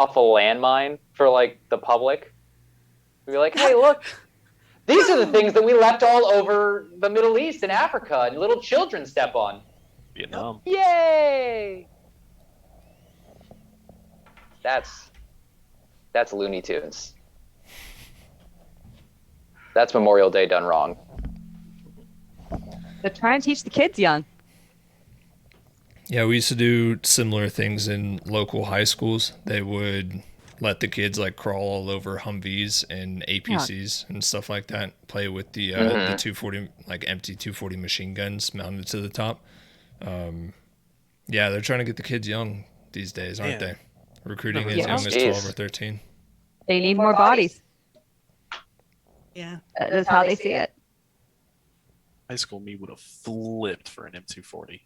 off a landmine for like the public. We'd be like, hey, look, these are the things that we left all over the Middle East and Africa, and little children step on. Vietnam. Yay! That's Looney Tunes. That's Memorial Day done wrong. They're trying to teach the kids young. Yeah, we used to do similar things in local high schools. They would let the kids like crawl all over Humvees and APCs and stuff like that. Play with the 240 like empty 240 machine guns mounted to the top. Yeah, they're trying to get the kids young these days, aren't they? Recruiting as young as 12 or 13. They need more bodies. Yeah, That's how they see it. High school me would have flipped for an M240.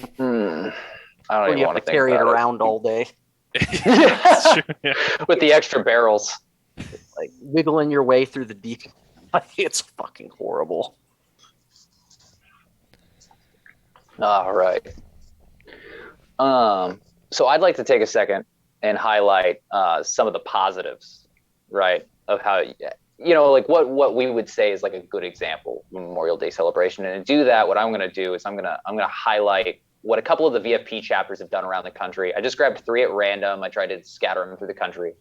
I don't even You want have to to carry it think about around all day, That's true, yeah. with the extra barrels. like wiggling your way through the deep. It's fucking horrible. All right. So I'd like to take a second and highlight some of the positives, right, of how like what we would say is like a good example of Memorial Day celebration. And to do that, what I'm going to do is I'm going to highlight what a couple of the VFP chapters have done around the country. I just grabbed 3 at random. I tried to scatter them through the country.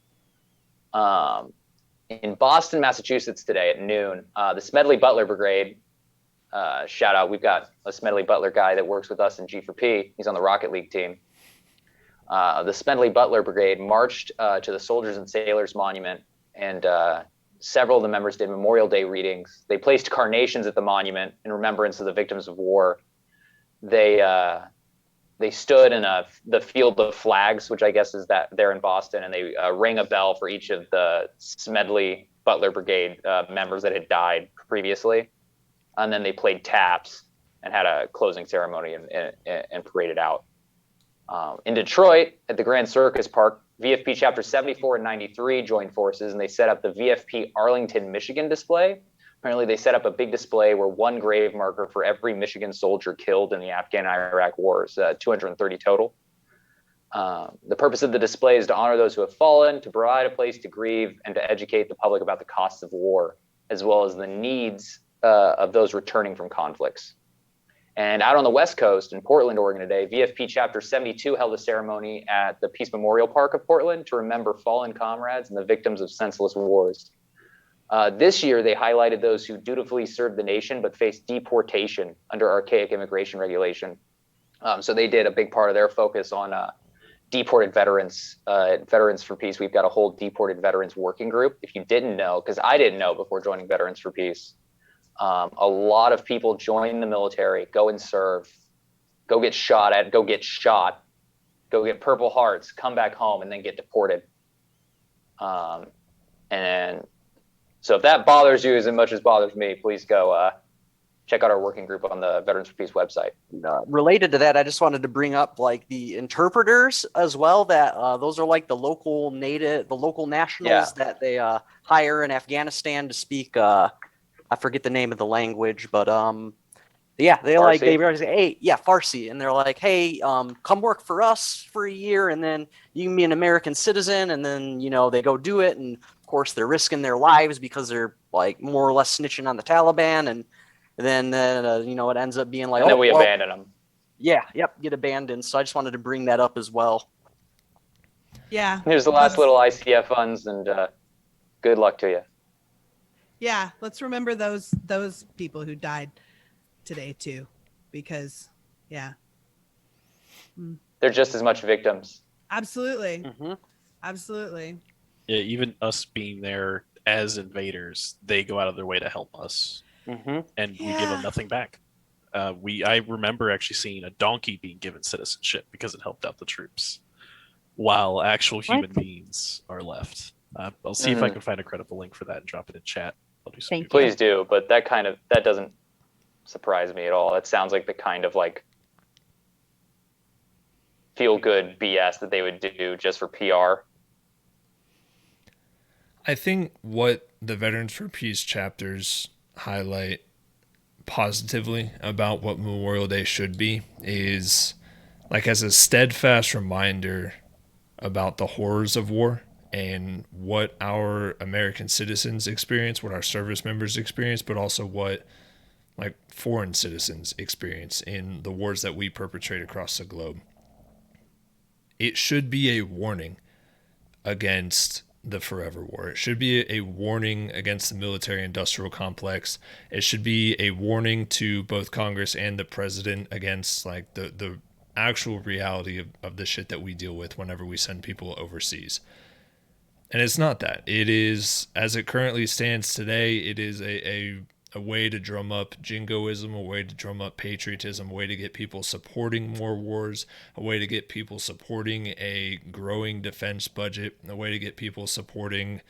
In Boston, Massachusetts today at noon, the Smedley Butler Brigade, shout out, we've got a Smedley Butler guy that works with us in G4P. He's on the Rocket League team. The Smedley Butler Brigade marched to the Soldiers and Sailors Monument, and several of the members did Memorial Day readings. They placed carnations at the monument in remembrance of the victims of war. They stood in the field of flags, which I guess is that there in Boston, and they rang a bell for each of the Smedley Butler Brigade members that had died previously. And then they played taps and had a closing ceremony and paraded out. In Detroit, at the Grand Circus Park, VFP Chapter 74 and 93 joined forces, and they set up the VFP Arlington, Michigan display. Apparently, they set up a big display where one grave marker for every Michigan soldier killed in the Afghan-Iraq wars, 230 total. The purpose of the display is to honor those who have fallen, to provide a place to grieve, and to educate the public about the costs of war, as well as the needs of those returning from conflicts. And out on the West Coast in Portland, Oregon today, VFP Chapter 72 held a ceremony at the Peace Memorial Park of Portland to remember fallen comrades and the victims of senseless wars. This year, they highlighted those who dutifully served the nation but faced deportation under archaic immigration regulation. So they did a big part of their focus on deported veterans. At Veterans for Peace, we've got a whole deported veterans working group. If you didn't know, because I didn't know before joining Veterans for Peace, a lot of people join the military, go and serve, go get shot, go get Purple Hearts, come back home, and then get deported. And so if that bothers you as much as bothers me, please go check out our working group on the Veterans for Peace website. Related to that, I just wanted to bring up like the interpreters as well. That those are like the local nationals that they hire in Afghanistan to speak. I forget the name of the language, but yeah, they Farsi. Farsi, and they're like, hey, come work for us for a year, and then you can be an American citizen, and then they go do it, and of course they're risking their lives because they're like more or less snitching on the Taliban, and then it ends up being like, and then we abandon them. Yeah, get abandoned. So I just wanted to bring that up as well. Yeah. Here's the last little ICF funds, and good luck to you. Yeah, let's remember those people who died today too, because they're just as much victims. Absolutely. Mm-hmm. Absolutely. Yeah, even us being there as invaders, they go out of their way to help us, and we give them nothing back. I remember actually seeing a donkey being given citizenship because it helped out the troops, while actual human beings are left. I'll see if I can find a credible link for that and drop it in chat. I'll do some Please do, but that doesn't surprise me at all. It sounds like the kind of like feel good BS that they would do just for PR. I think what the Veterans for Peace chapters highlight positively about what Memorial Day should be is like as a steadfast reminder about the horrors of war and what our American citizens experience, what our service members experience, but also what like foreign citizens experience in the wars that we perpetrate across the globe. It should be a warning against the forever war. It should be a warning against the military industrial complex. It should be a warning to both Congress and the president against like the actual reality of the shit that we deal with whenever we send people overseas. And it's not that. It is, as it currently stands today, it is a way to drum up jingoism, a way to drum up patriotism, a way to get people supporting more wars, a way to get people supporting a growing defense budget, a way to get people supporting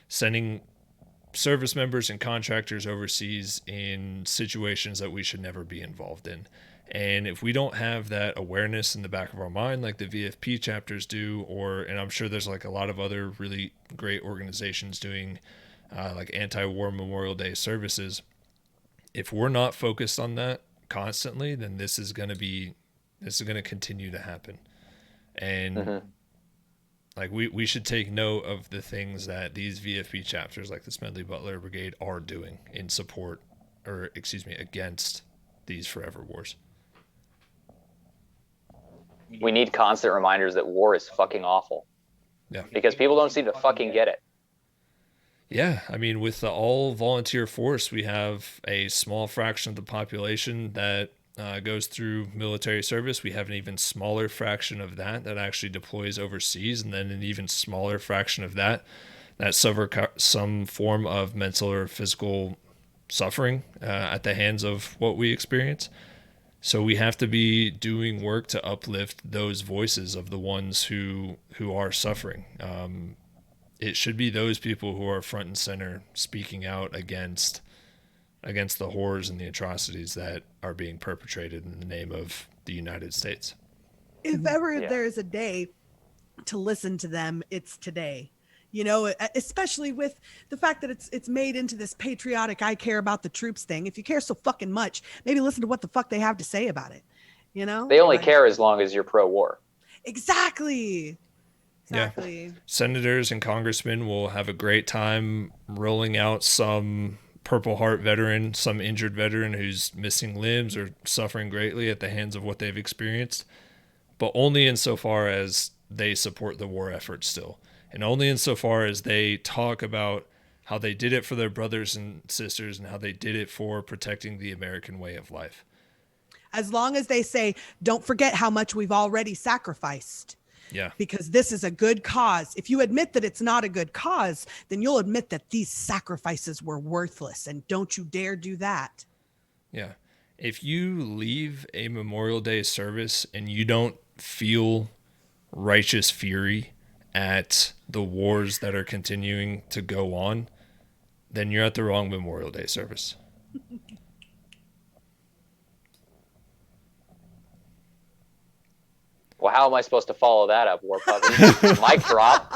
sending service members and contractors overseas in situations that we should never be involved in. And if we don't have that awareness in the back of our mind, like the VFP chapters do, and I'm sure there's like a lot of other really great organizations doing like anti-war Memorial Day services, if we're not focused on that constantly, then this is going to continue to happen. And like we should take note of the things that these VFP chapters like the Smedley Butler Brigade are doing in support, or excuse me, against these forever wars. We need constant reminders that war is fucking awful. Yeah. Because people don't seem to fucking get it. Yeah, I mean, with the all-volunteer force, we have a small fraction of the population that goes through military service. We have an even smaller fraction of that actually deploys overseas, and then an even smaller fraction of that suffer some form of mental or physical suffering at the hands of what we experience. So we have to be doing work to uplift those voices of the ones who are suffering. It should be those people who are front and center speaking out against the horrors and the atrocities that are being perpetrated in the name of the United States. If ever there is a day to listen to them, it's today. You know, especially with the fact that it's made into this patriotic, I care about the troops thing. If you care so fucking much, maybe listen to what the fuck they have to say about it. You know, they only care as long as you're pro-war. Exactly. Yeah. Senators and congressmen will have a great time rolling out some Purple Heart veteran, some injured veteran who's missing limbs or suffering greatly at the hands of what they've experienced, but only insofar as they support the war effort still. And only insofar as they talk about how they did it for their brothers and sisters and how they did it for protecting the American way of life. As long as they say, don't forget how much we've already sacrificed. Yeah. Because this is a good cause. If you admit that it's not a good cause, then you'll admit that these sacrifices were worthless. And don't you dare do that. Yeah. If you leave a Memorial Day service and you don't feel righteous fury at the wars that are continuing to go on, then you're at the wrong Memorial Day service. Well, how am I supposed to follow that up, War Puppy? Mic drop.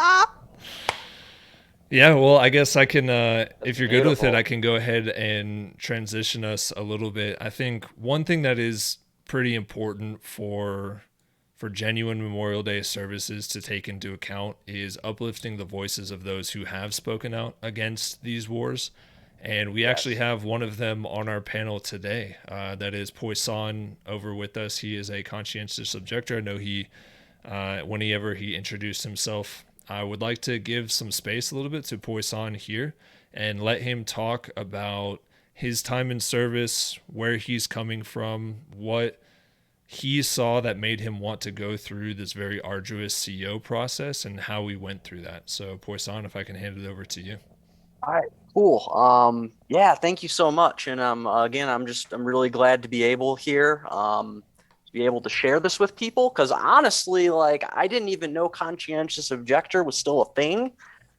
Yeah, well, I guess I can, if you're good with it, beautiful. I can go ahead and transition us a little bit. I think one thing that is pretty important for genuine Memorial Day services to take into account is uplifting the voices of those who have spoken out against these wars. And we actually have one of them on our panel today. That is Poisson over with us. He is a conscientious objector. I know he, whenever he introduced himself, I would like to give some space a little bit to Poisson here and let him talk about his time in service, where he's coming from, what he saw that made him want to go through this very arduous CO process, and how we went through that. So Poisson, if I can hand it over to you. All right, cool. Yeah, thank you so much. And again, I'm really glad to be able here, to be able to share this with people. Because honestly, like, I didn't even know conscientious objector was still a thing.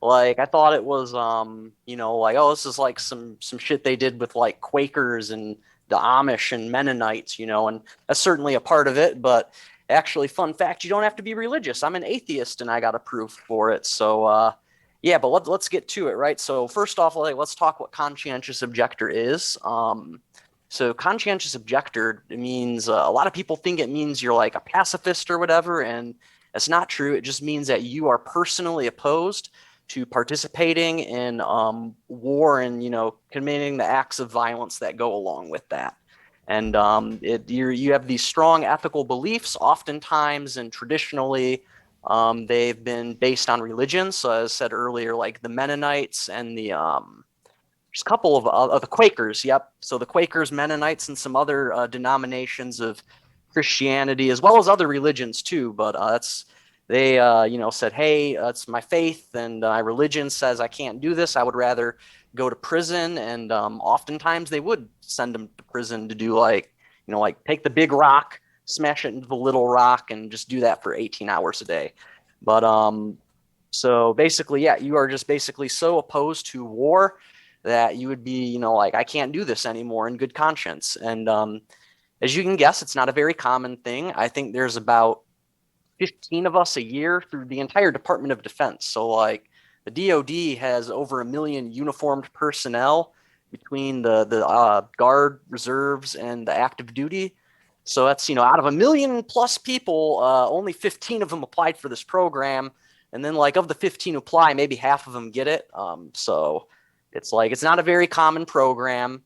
Like, I thought it was, like, oh, this is like some shit they did with like Quakers and the Amish and Mennonites, and that's certainly a part of it. But actually, fun fact, you don't have to be religious. I'm an atheist and I got approved for it. So, yeah, but let's get to it, right? So first off, let's talk what conscientious objector is. So conscientious objector means, a lot of people think it means you're like a pacifist or whatever, and That's not true. It just means that you are personally opposed to participating in war and, committing the acts of violence that go along with that. And you have these strong ethical beliefs, oftentimes and traditionally. They've been based on religion. So as I said earlier, like the Mennonites and there's a couple of the Quakers. Yep. So the Quakers, Mennonites, and some other denominations of Christianity, as well as other religions too. But they said, hey, it's my faith and my religion says I can't do this. I would rather go to prison. And oftentimes they would send them to prison to do like take the big rock, smash it into the little rock, and just do that for 18 hours a day. But so basically, yeah, you are just basically so opposed to war that you would be, like, I can't do this anymore in good conscience. And as you can guess, it's not a very common thing. I think there's about 15 of us a year through the entire Department of Defense. So like the DoD has over 1 million uniformed personnel between the Guard, Reserves, and the active duty. So that's, out of 1 million plus people, only 15 of them applied for this program. And then like of the 15 who apply, maybe half of them get it. So it's like, it's not a very common program.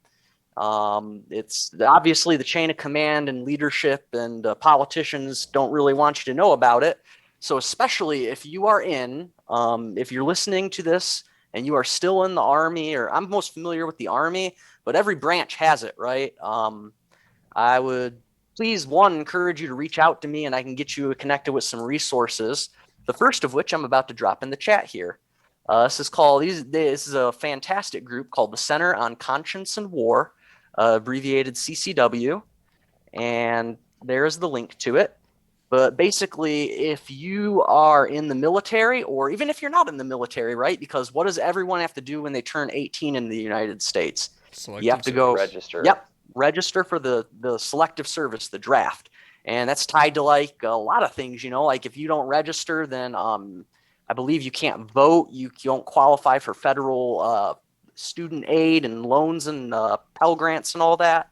It's obviously the chain of command and leadership and politicians don't really want you to know about it. So especially if you are if you're listening to this and you are still in the Army, or I'm most familiar with the Army, but every branch has it, right? I would please, encourage you to reach out to me and I can get you connected with some resources. The first of which I'm about to drop in the chat here. This is a fantastic group called the Center on Conscience and War, abbreviated CCW, and there's the link to it. But basically, if you are in the military, or even if you're not in the military, right? Because what does everyone have to do when they turn 18 in the United States? You have to go register. Yep, register for the selective service, the draft, and that's tied to like a lot of things. Like if you don't register, then I believe you can't vote. You don't qualify for federal student aid and loans and Pell Grants and all that.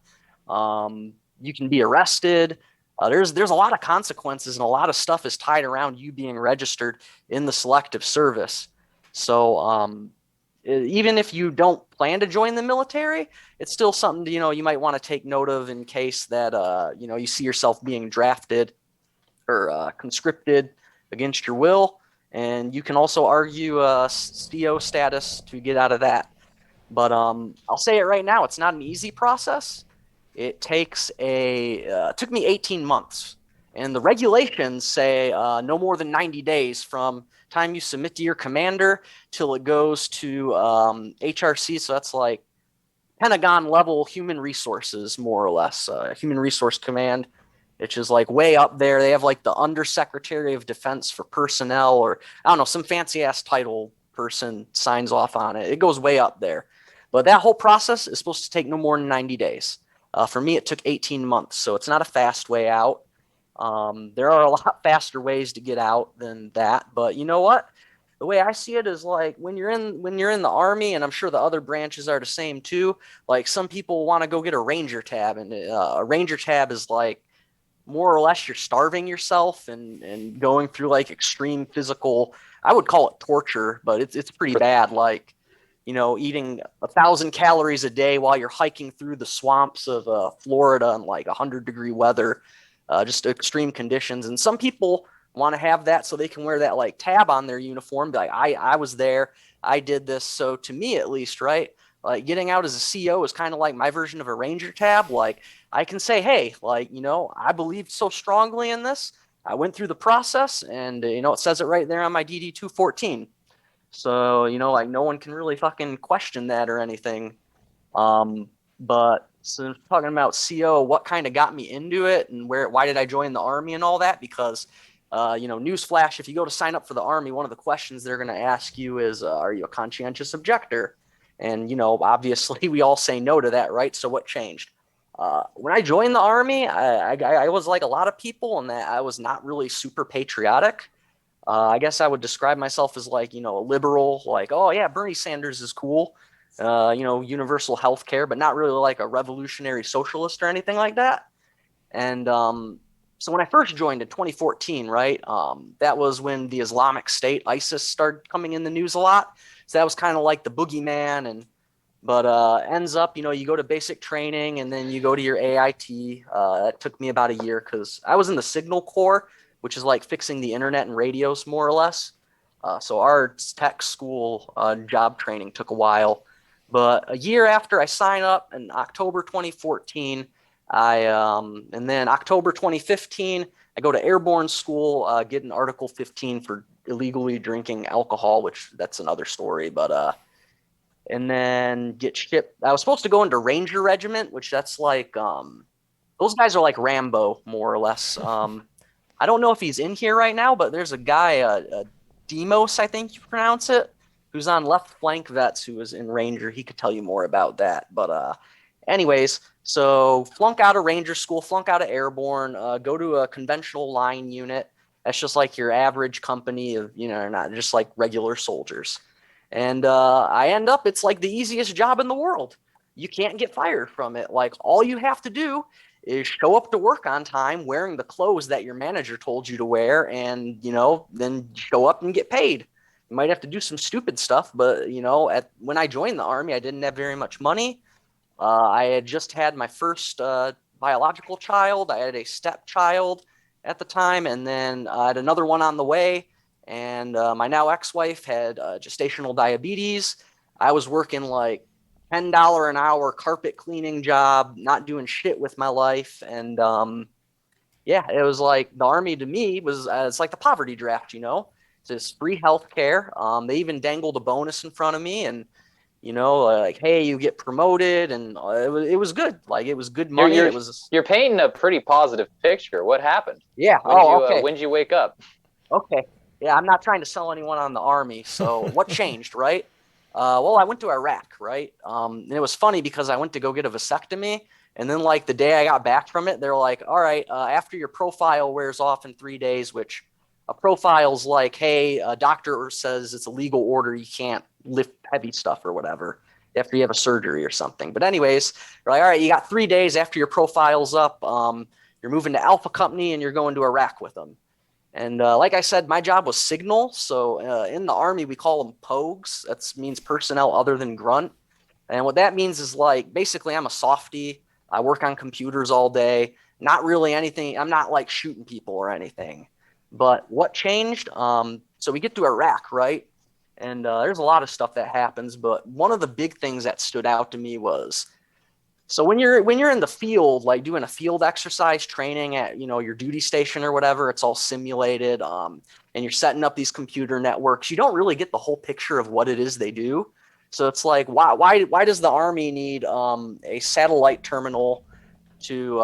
You can be arrested. There's a lot of consequences and a lot of stuff is tied around you being registered in the selective service. So even if you don't plan to join the military, it's still something you might want to take note of in case that you see yourself being drafted or conscripted against your will. And you can also argue CO status to get out of that. But I'll say it right now, it's not an easy process. It took me 18 months. And the regulations say no more than 90 days from time you submit to your commander till it goes to HRC. So that's like Pentagon level human resources, more or less, human resource command, which is like way up there. They have like the Undersecretary of Defense for Personnel, or I don't know, some fancy ass title person signs off on it. It goes way up there. But that whole process is supposed to take no more than 90 days. For me, it took 18 months, so it's not a fast way out. There are a lot faster ways to get out than that. But you know what? The way I see it is like when you're in the Army, and I'm sure the other branches are the same too. Like some people want to go get a Ranger tab, and a Ranger tab is like more or less you're starving yourself and going through like extreme physical, I would call it torture, but it's pretty bad. Like, eating 1,000 calories a day while you're hiking through the swamps of Florida in like 100-degree weather, just extreme conditions. And some people want to have that so they can wear that like tab on their uniform. Like I was there, I did this. So to me, at least, right? Like getting out as a CO is kind of like my version of a Ranger tab. Like I can say, hey, like, I believe so strongly in this. I went through the process and, it says it right there on my DD 214. So, like no one can really fucking question that or anything. But so talking about CO, what kind of got me into it and why did I join the Army and all that? Because, newsflash, if you go to sign up for the Army, one of the questions they're going to ask you is, are you a conscientious objector? And, obviously we all say no to that, right? So what changed? When I joined the Army, I was like a lot of people in that I was not really super patriotic. I guess I would describe myself as like, a liberal, like, oh yeah, Bernie Sanders is cool, universal health care, but not really like a revolutionary socialist or anything like that. And so when I first joined in 2014, right, that was when the Islamic State, ISIS, started coming in the news a lot. So that was kind of like the boogeyman, but ends up, you go to basic training and then you go to your AIT. That took me about a year because I was in the Signal Corps, which is like fixing the internet and radios more or less. So our tech school job training took a while. But a year after I sign up in October 2014, and then October 2015, I go to airborne school, get an Article 15 for illegally drinking alcohol, which that's another story. But and then get shipped. I was supposed to go into Ranger Regiment, which that's like those guys are like Rambo, more or less. I don't know if he's in here right now, but there's a guy, Demos, I think you pronounce it, who's on left flank vets, who was in Ranger. He could tell you more about that. But anyways, so flunk out of Ranger school, flunk out of airborne, go to a conventional line unit. That's just like your average company of, not just like regular soldiers. And I end up, it's like the easiest job in the world. You can't get fired from it. Like all you have to do is show up to work on time wearing the clothes that your manager told you to wear, and then show up and get paid. You might have to do some stupid stuff, but when I joined the Army, I didn't have very much money. I had just had my first biological child. I had a stepchild at the time, and then I had another one on the way. And my now ex-wife had gestational diabetes. I was working like $10 an hour carpet cleaning job, not doing shit with my life. And it was like the Army to me was it's like the poverty draft, It's just free health care. They even dangled a bonus in front of me, and like, hey, you get promoted, and it was good. Like it was good money. You're painting a pretty positive picture. What happened? Yeah. Okay. When did you wake up? Okay. Yeah, I'm not trying to sell anyone on the Army. So what changed, right? Well, I went to Iraq, right? And it was funny because I went to go get a vasectomy. And then like the day I got back from it, they're like, all right, after your profile wears off in 3 days, which a profile's like, hey, a doctor says it's a legal order. You can't lift heavy stuff or whatever after you have a surgery or something. But anyways, they're like, all right, you got 3 days after your profile's up. You're moving to Alpha Company and you're going to Iraq with them. And like I said, my job was signal. So in the Army, we call them POGs. That means personnel other than grunt. And what that means is like, basically, I'm a softie. I work on computers all day. Not really anything. I'm not like shooting people or anything. But what changed? So we get to Iraq, right? And there's a lot of stuff that happens. But one of the big things that stood out to me was, so when you're in the field, like doing a field exercise training at, your duty station or whatever, it's all simulated, and you're setting up these computer networks. You don't really get the whole picture of what it is they do. So it's like, why does the Army need a satellite terminal to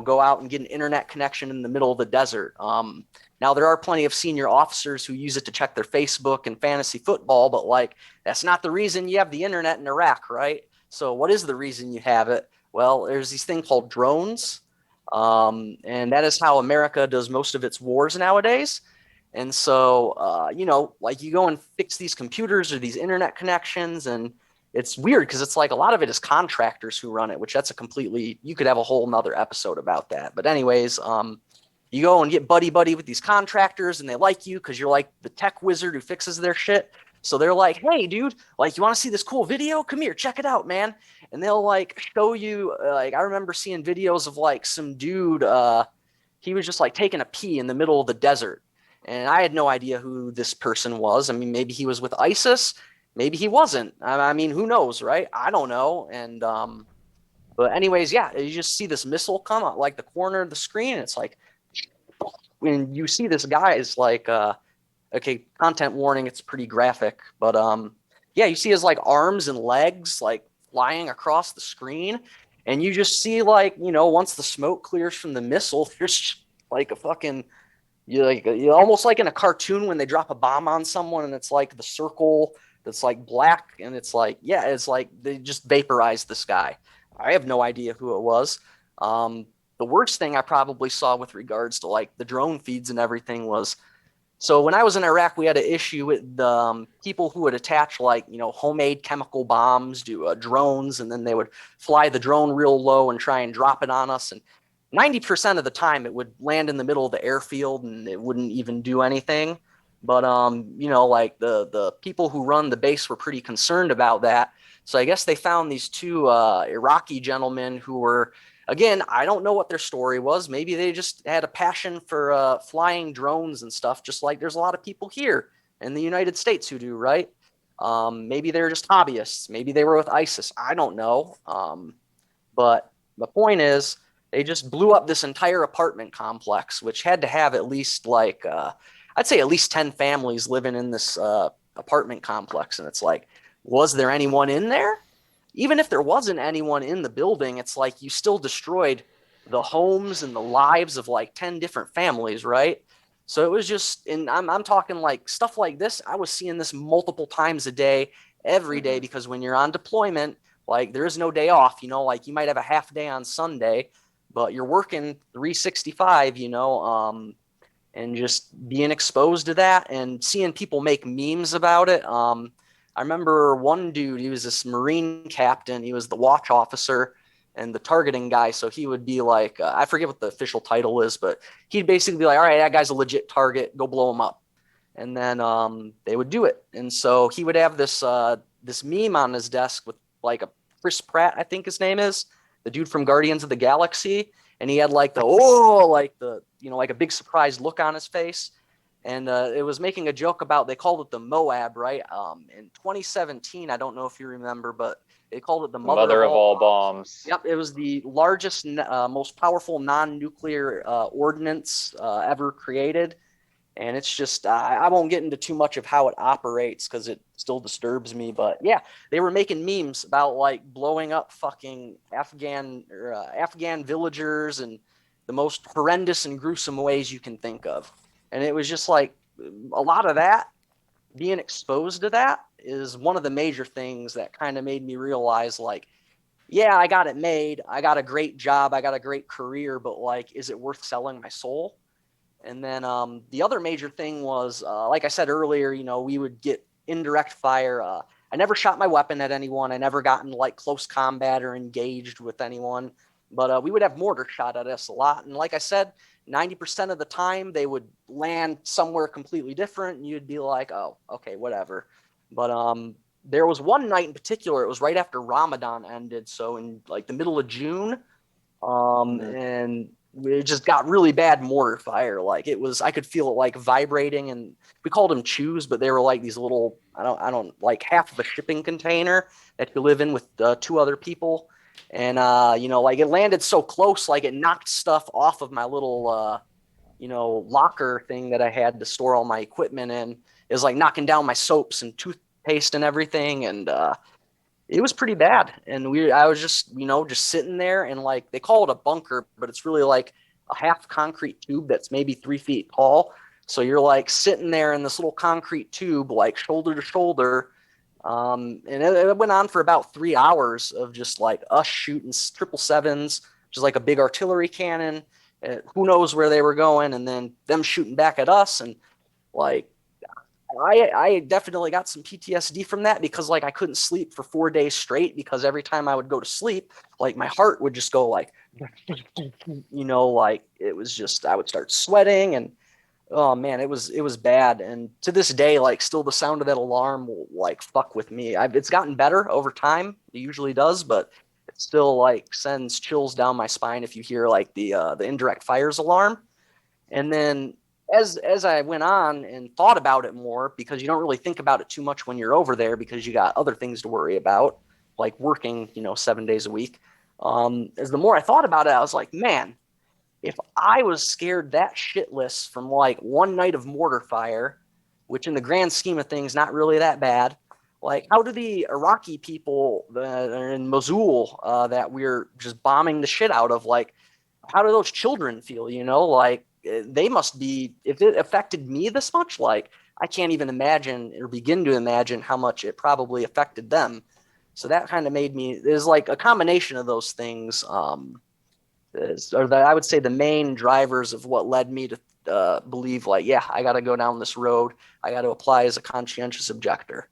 go out and get an internet connection in the middle of the desert? Now there are plenty of senior officers who use it to check their Facebook and fantasy football, but like that's not the reason you have the internet in Iraq, right? So what is the reason you have it? Well, there's this thing called drones, and that is how America does most of its wars nowadays. And so, like you go and fix these computers or these internet connections, and it's weird because it's like a lot of it is contractors who run it, which that's you could have a whole nother episode about that. But anyways, you go and get buddy with these contractors, and they like you because you're like the tech wizard who fixes their shit. So they're like, hey, dude, like, you want to see this cool video? Come here, check it out, man. And they'll like show you, like, I remember seeing videos of like some dude, he was just like taking a pee in the middle of the desert. And I had no idea who this person was. I mean, maybe he was with ISIS, maybe he wasn't. I mean, who knows, right? I don't know. And, but anyways, yeah, you just see this missile come out like the corner of the screen. And it's like, when you see this guy is like, okay, content warning, it's pretty graphic, but yeah, you see his like arms and legs like flying across the screen, and you just see like, once the smoke clears from the missile, there's like a fucking, you almost like in a cartoon when they drop a bomb on someone and it's like the circle that's like black, and it's like, yeah, it's like they just vaporized this guy. I have no idea who it was. The worst thing I probably saw with regards to like the drone feeds and everything was, so when I was in Iraq, we had an issue with the people who would attach like, homemade chemical bombs to drones, and then they would fly the drone real low and try and drop it on us. And 90% of the time it would land in the middle of the airfield and it wouldn't even do anything. But like the people who run the base were pretty concerned about that. So I guess they found these two Iraqi gentlemen who were, again, I don't know what their story was. Maybe they just had a passion for flying drones and stuff, just like there's a lot of people here in the United States who do, right? Maybe they're just hobbyists. Maybe they were with ISIS. I don't know. But the point is, they just blew up this entire apartment complex, which had to have at least I'd say at least 10 families living in this apartment complex. And it's like, was there anyone in there? Even if there wasn't anyone in the building, it's like you still destroyed the homes and the lives of like 10 different families, right? So it was just, and I'm talking like stuff like this. I was seeing this multiple times a day, every day, because when you're on deployment, like there is no day off, like you might have a half day on Sunday, but you're working 365, and just being exposed to that and seeing people make memes about it. I remember one dude, he was this Marine captain. He was the watch officer and the targeting guy. So he would be like, I forget what the official title is, but he'd basically be like, all right, that guy's a legit target. Go blow him up. And then they would do it. And so he would have this meme on his desk with like a Chris Pratt, I think his name is, the dude from Guardians of the Galaxy. And he had like like a big surprised look on his face. And it was making a joke about, they called it the Moab, right? In 2017, I don't know if you remember, but they called it the mother of all bombs. Yep, it was the largest, most powerful non-nuclear ordinance ever created. And it's just, I won't get into too much of how it operates because it still disturbs me. But yeah, they were making memes about like blowing up fucking Afghan villagers and the most horrendous and gruesome ways you can think of. And it was just like a lot of that, being exposed to that is one of the major things that kind of made me realize like, yeah, I got it made. I got a great job. I got a great career, but like, is it worth selling my soul? And then the other major thing was, like I said earlier, we would get indirect fire. I never shot my weapon at anyone. I never got in like close combat or engaged with anyone. But we would have mortar shot at us a lot. And like I said, 90% of the time they would land somewhere completely different. And you'd be like, oh, okay, whatever. But there was one night in particular, it was right after Ramadan ended. So in like the middle of June. And it just got really bad mortar fire. Like it was, I could feel it like vibrating, and we called them chews, but they were like these little, I don't like half of a shipping container that you live in with 2 other people. And, like it landed so close, like it knocked stuff off of my little, locker thing that I had to store all my equipment in. It was like knocking down my soaps and toothpaste and everything. And, it was pretty bad. And I was just, just sitting there, and like, they call it a bunker, but it's really like a half concrete tube that's maybe 3 feet tall. So you're like sitting there in this little concrete tube, like shoulder to shoulder. And it went on for about 3 hours of just like us shooting 777s, which is like a big artillery cannon. Who knows where they were going, and then them shooting back at us. And like, I definitely got some PTSD from that, because like I couldn't sleep for 4 days straight, because every time I would go to sleep, like my heart would just go like, like it was just, I would start sweating, and oh man, it was bad. And to this day, like still the sound of that alarm will like fuck with me. It's gotten better over time. It usually does, but it still like sends chills down my spine if you hear like the indirect fires alarm. And then as I went on and thought about it more, because you don't really think about it too much when you're over there, because you got other things to worry about, like working, 7 days a week. As the more I thought about it, I was like, man, if I was scared that shitless from like one night of mortar fire, which in the grand scheme of things, not really that bad, like how do the Iraqi people that are in Mosul that we're just bombing the shit out of, like, how do those children feel, like, they must be, if it affected me this much, like I can't even imagine or begin to imagine how much it probably affected them. So that kind of made me, there's like a combination of those things, I would say the main drivers of what led me to believe like, yeah, I got to go down this road. I got to apply as a conscientious objector.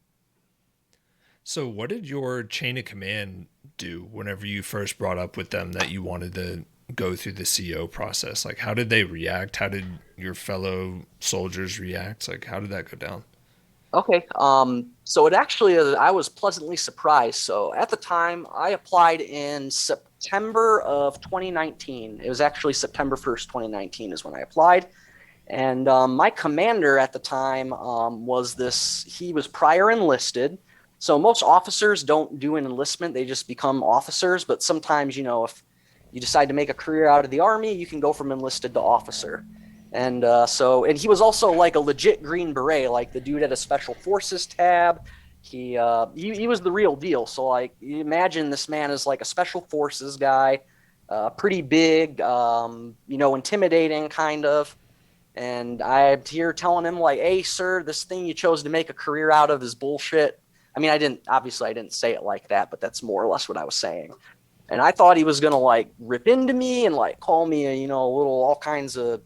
So what did your chain of command do whenever you first brought up with them that you wanted to go through the CO process? Like, how did they react? How did your fellow soldiers react? Like, how did that go down? Okay. So it actually, I was pleasantly surprised. So at the time, I applied in September of 2019. It was actually September 1st, 2019 is when I applied. And my commander at the time he was prior enlisted. So most officers don't do an enlistment. They just become officers. But sometimes, you know, if you decide to make a career out of the Army, you can go from enlisted to officer. And and he was also like a legit Green Beret, like the dude at a Special Forces tab. He was the real deal. So like, you imagine this man is like a Special Forces guy, pretty big, intimidating kind of. And I'm here telling him like, hey, sir, this thing you chose to make a career out of is bullshit. I mean, I didn't say it like that, but that's more or less what I was saying. And I thought he was going to like rip into me and like call me, all kinds of,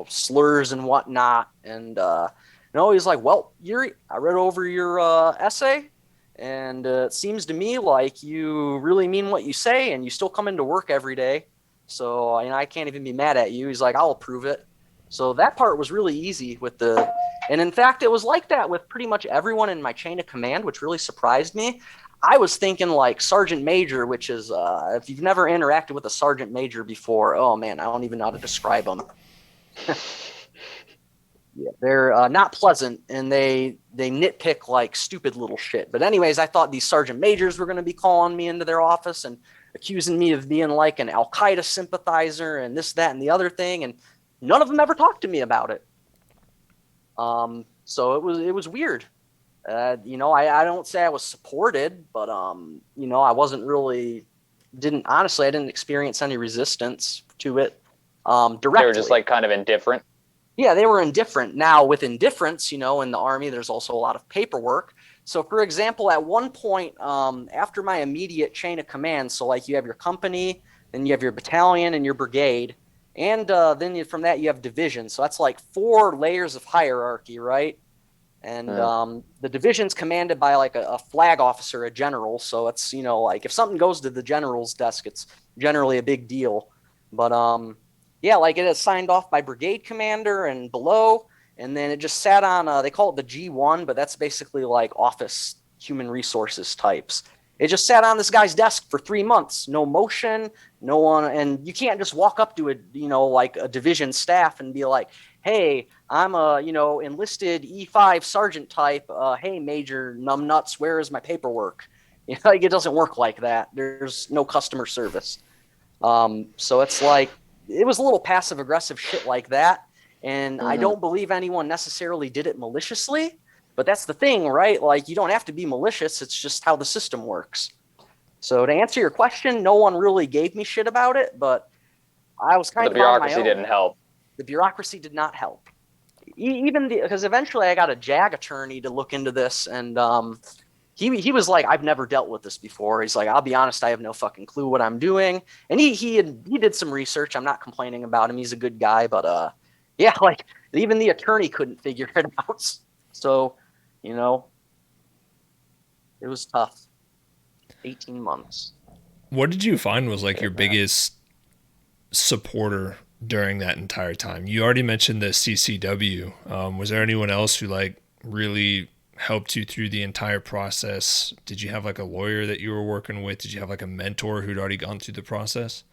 slurs and whatnot. And, he's like, well, Yuri, I read over your essay, and it seems to me like you really mean what you say, and you still come into work every day. So, I can't even be mad at you. He's like, I'll approve it. So that part was really easy and in fact, it was like that with pretty much everyone in my chain of command, which really surprised me. I was thinking like Sergeant Major, which is, if you've never interacted with a Sergeant Major before, oh man, I don't even know how to describe them. Yeah, they're not pleasant, and they nitpick like stupid little shit. But anyways, I thought these Sergeant Majors were going to be calling me into their office and accusing me of being like an Al-Qaeda sympathizer and this, that, and the other thing. And none of them ever talked to me about it. So it was weird. I don't say I was supported, but I wasn't really I didn't experience any resistance to it directly. They were just like kind of indifferent. Yeah, they were indifferent. Now, with indifference, in the Army, there's also a lot of paperwork. So, for example, at one point, after my immediate chain of command, so like you have your company, then you have your battalion and your brigade, and then from that you have division. So that's like 4 layers of hierarchy, right? And the division's commanded by like a flag officer, a general. So it's, like if something goes to the general's desk, it's generally a big deal. But yeah, like it is signed off by brigade commander and below, and then it just sat on, they call it the G1, but that's basically like office human resources types. It just sat on this guy's desk for 3 months, no motion, no one, and you can't just walk up to a, like a division staff and be like, hey, I'm a, enlisted E5 sergeant type. Hey, Major Numbnuts, where is my paperwork? Like it doesn't work like that. There's no customer service. So it's like, it was a little passive aggressive shit like that. And I don't believe anyone necessarily did it maliciously, but that's the thing, right? Like you don't have to be malicious. It's just how the system works. So to answer your question, no one really gave me shit about it, but I was kind of on my own. The bureaucracy didn't help. The bureaucracy did not help. Because eventually I got a JAG attorney to look into this, and he was like, I've never dealt with this before. He's like, I'll be honest, I have no fucking clue what I'm doing. And he did some research. I'm not complaining about him. He's a good guy, but yeah, like even the attorney couldn't figure it out. So, it was tough. 18 months. What did you find was like your biggest supporter during that entire time? You already mentioned the CCW. Was there anyone else who like really helped you through the entire process? Did you have like a lawyer that you were working with? Did you have like a mentor who'd already gone through the process?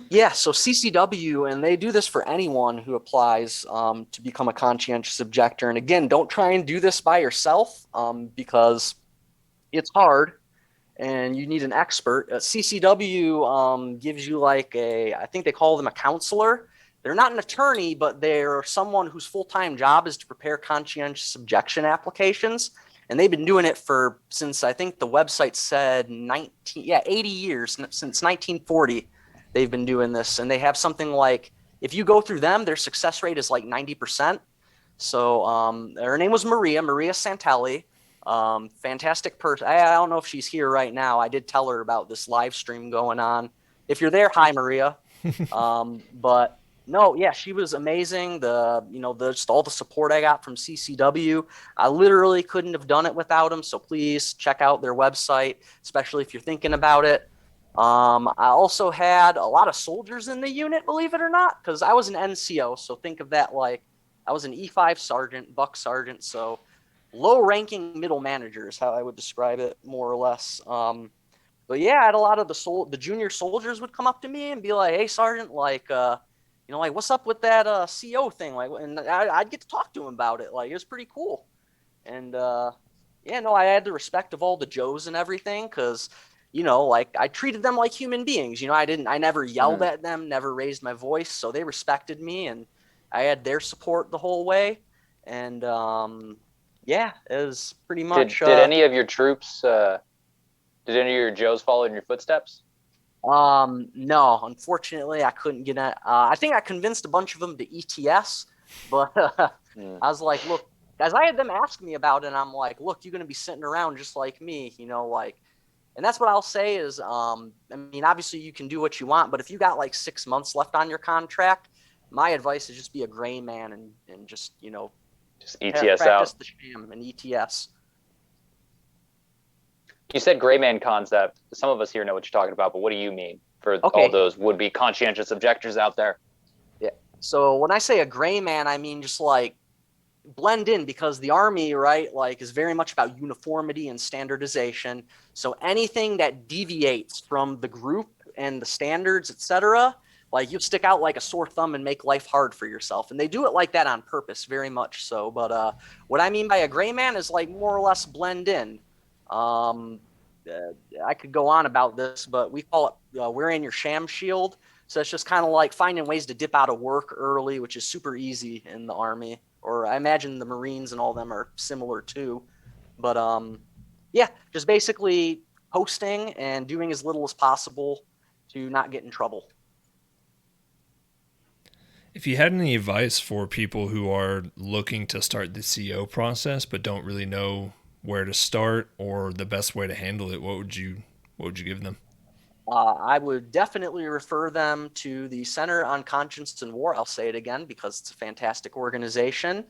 Yeah, so CCW, and they do this for anyone who applies to become a conscientious objector. And again, don't try and do this by yourself because it's hard and you need an expert. CCW gives you like I think they call them a counselor. They're not an attorney, but they're someone whose full-time job is to prepare conscientious objection applications. And they've been doing it since I think the website said 80 years, since 1940. They've been doing this, and they have something like, if you go through them, their success rate is like 90%. So her name was Maria Santelli. Fantastic person. I don't know if she's here right now. I did tell her about this live stream going on. If you're there, hi, Maria. But no, yeah, she was amazing. Just all the support I got from CCW. I literally couldn't have done it without them. So please check out their website, especially if you're thinking about it. I also had a lot of soldiers in the unit, believe it or not, because I was an NCO. So think of that like I was an E5 sergeant, buck sergeant. So low-ranking middle manager is how I would describe it, more or less. But yeah, I had a lot of the junior soldiers would come up to me and be like, "Hey, sergeant, like, like what's up with that CO thing?" Like, and I'd get to talk to him about it. Like, it was pretty cool. And yeah, no, I had the respect of all the Joes and everything because, like I treated them like human beings. I never yelled at them, never raised my voice, so they respected me, and I had their support the whole way. And yeah, it was pretty much. Did any of your troops? Did any of your Joes follow in your footsteps? No, unfortunately, I couldn't get it. I think I convinced a bunch of them to ETS, but I was like, look, guys, I had them ask me about it, and I'm like, look, you're going to be sitting around just like me, like, and that's what I'll say is, I mean, obviously you can do what you want, but if you got like 6 months left on your contract, my advice is just be a gray man and just, Just ETS practice out. the sham and ETS. You said gray man concept. Some of us here know what you're talking about, but what do you mean for Okay. all those would-be conscientious objectors out there? Yeah. So when I say a gray man, I mean just like blend in, because the army, right, like is very much about uniformity and standardization. So anything that deviates from the group and the standards, etc., like you stick out like a sore thumb and make life hard for yourself. And they do it like that on purpose, very much so. But what I mean by a gray man is like more or less blend in. Um, I could go on about this, but we call it wearing your sham shield. So it's just kind of like finding ways to dip out of work early, which is super easy in the army. Or I imagine the Marines and all them are similar too. But yeah, just basically hosting and doing as little as possible to not get in trouble. If you had any advice for people who are looking to start the CO process but don't really know where to start or the best way to handle it, what would you give them? I would definitely refer them to the Center on Conscience and War. I'll say it again because it's a fantastic organization.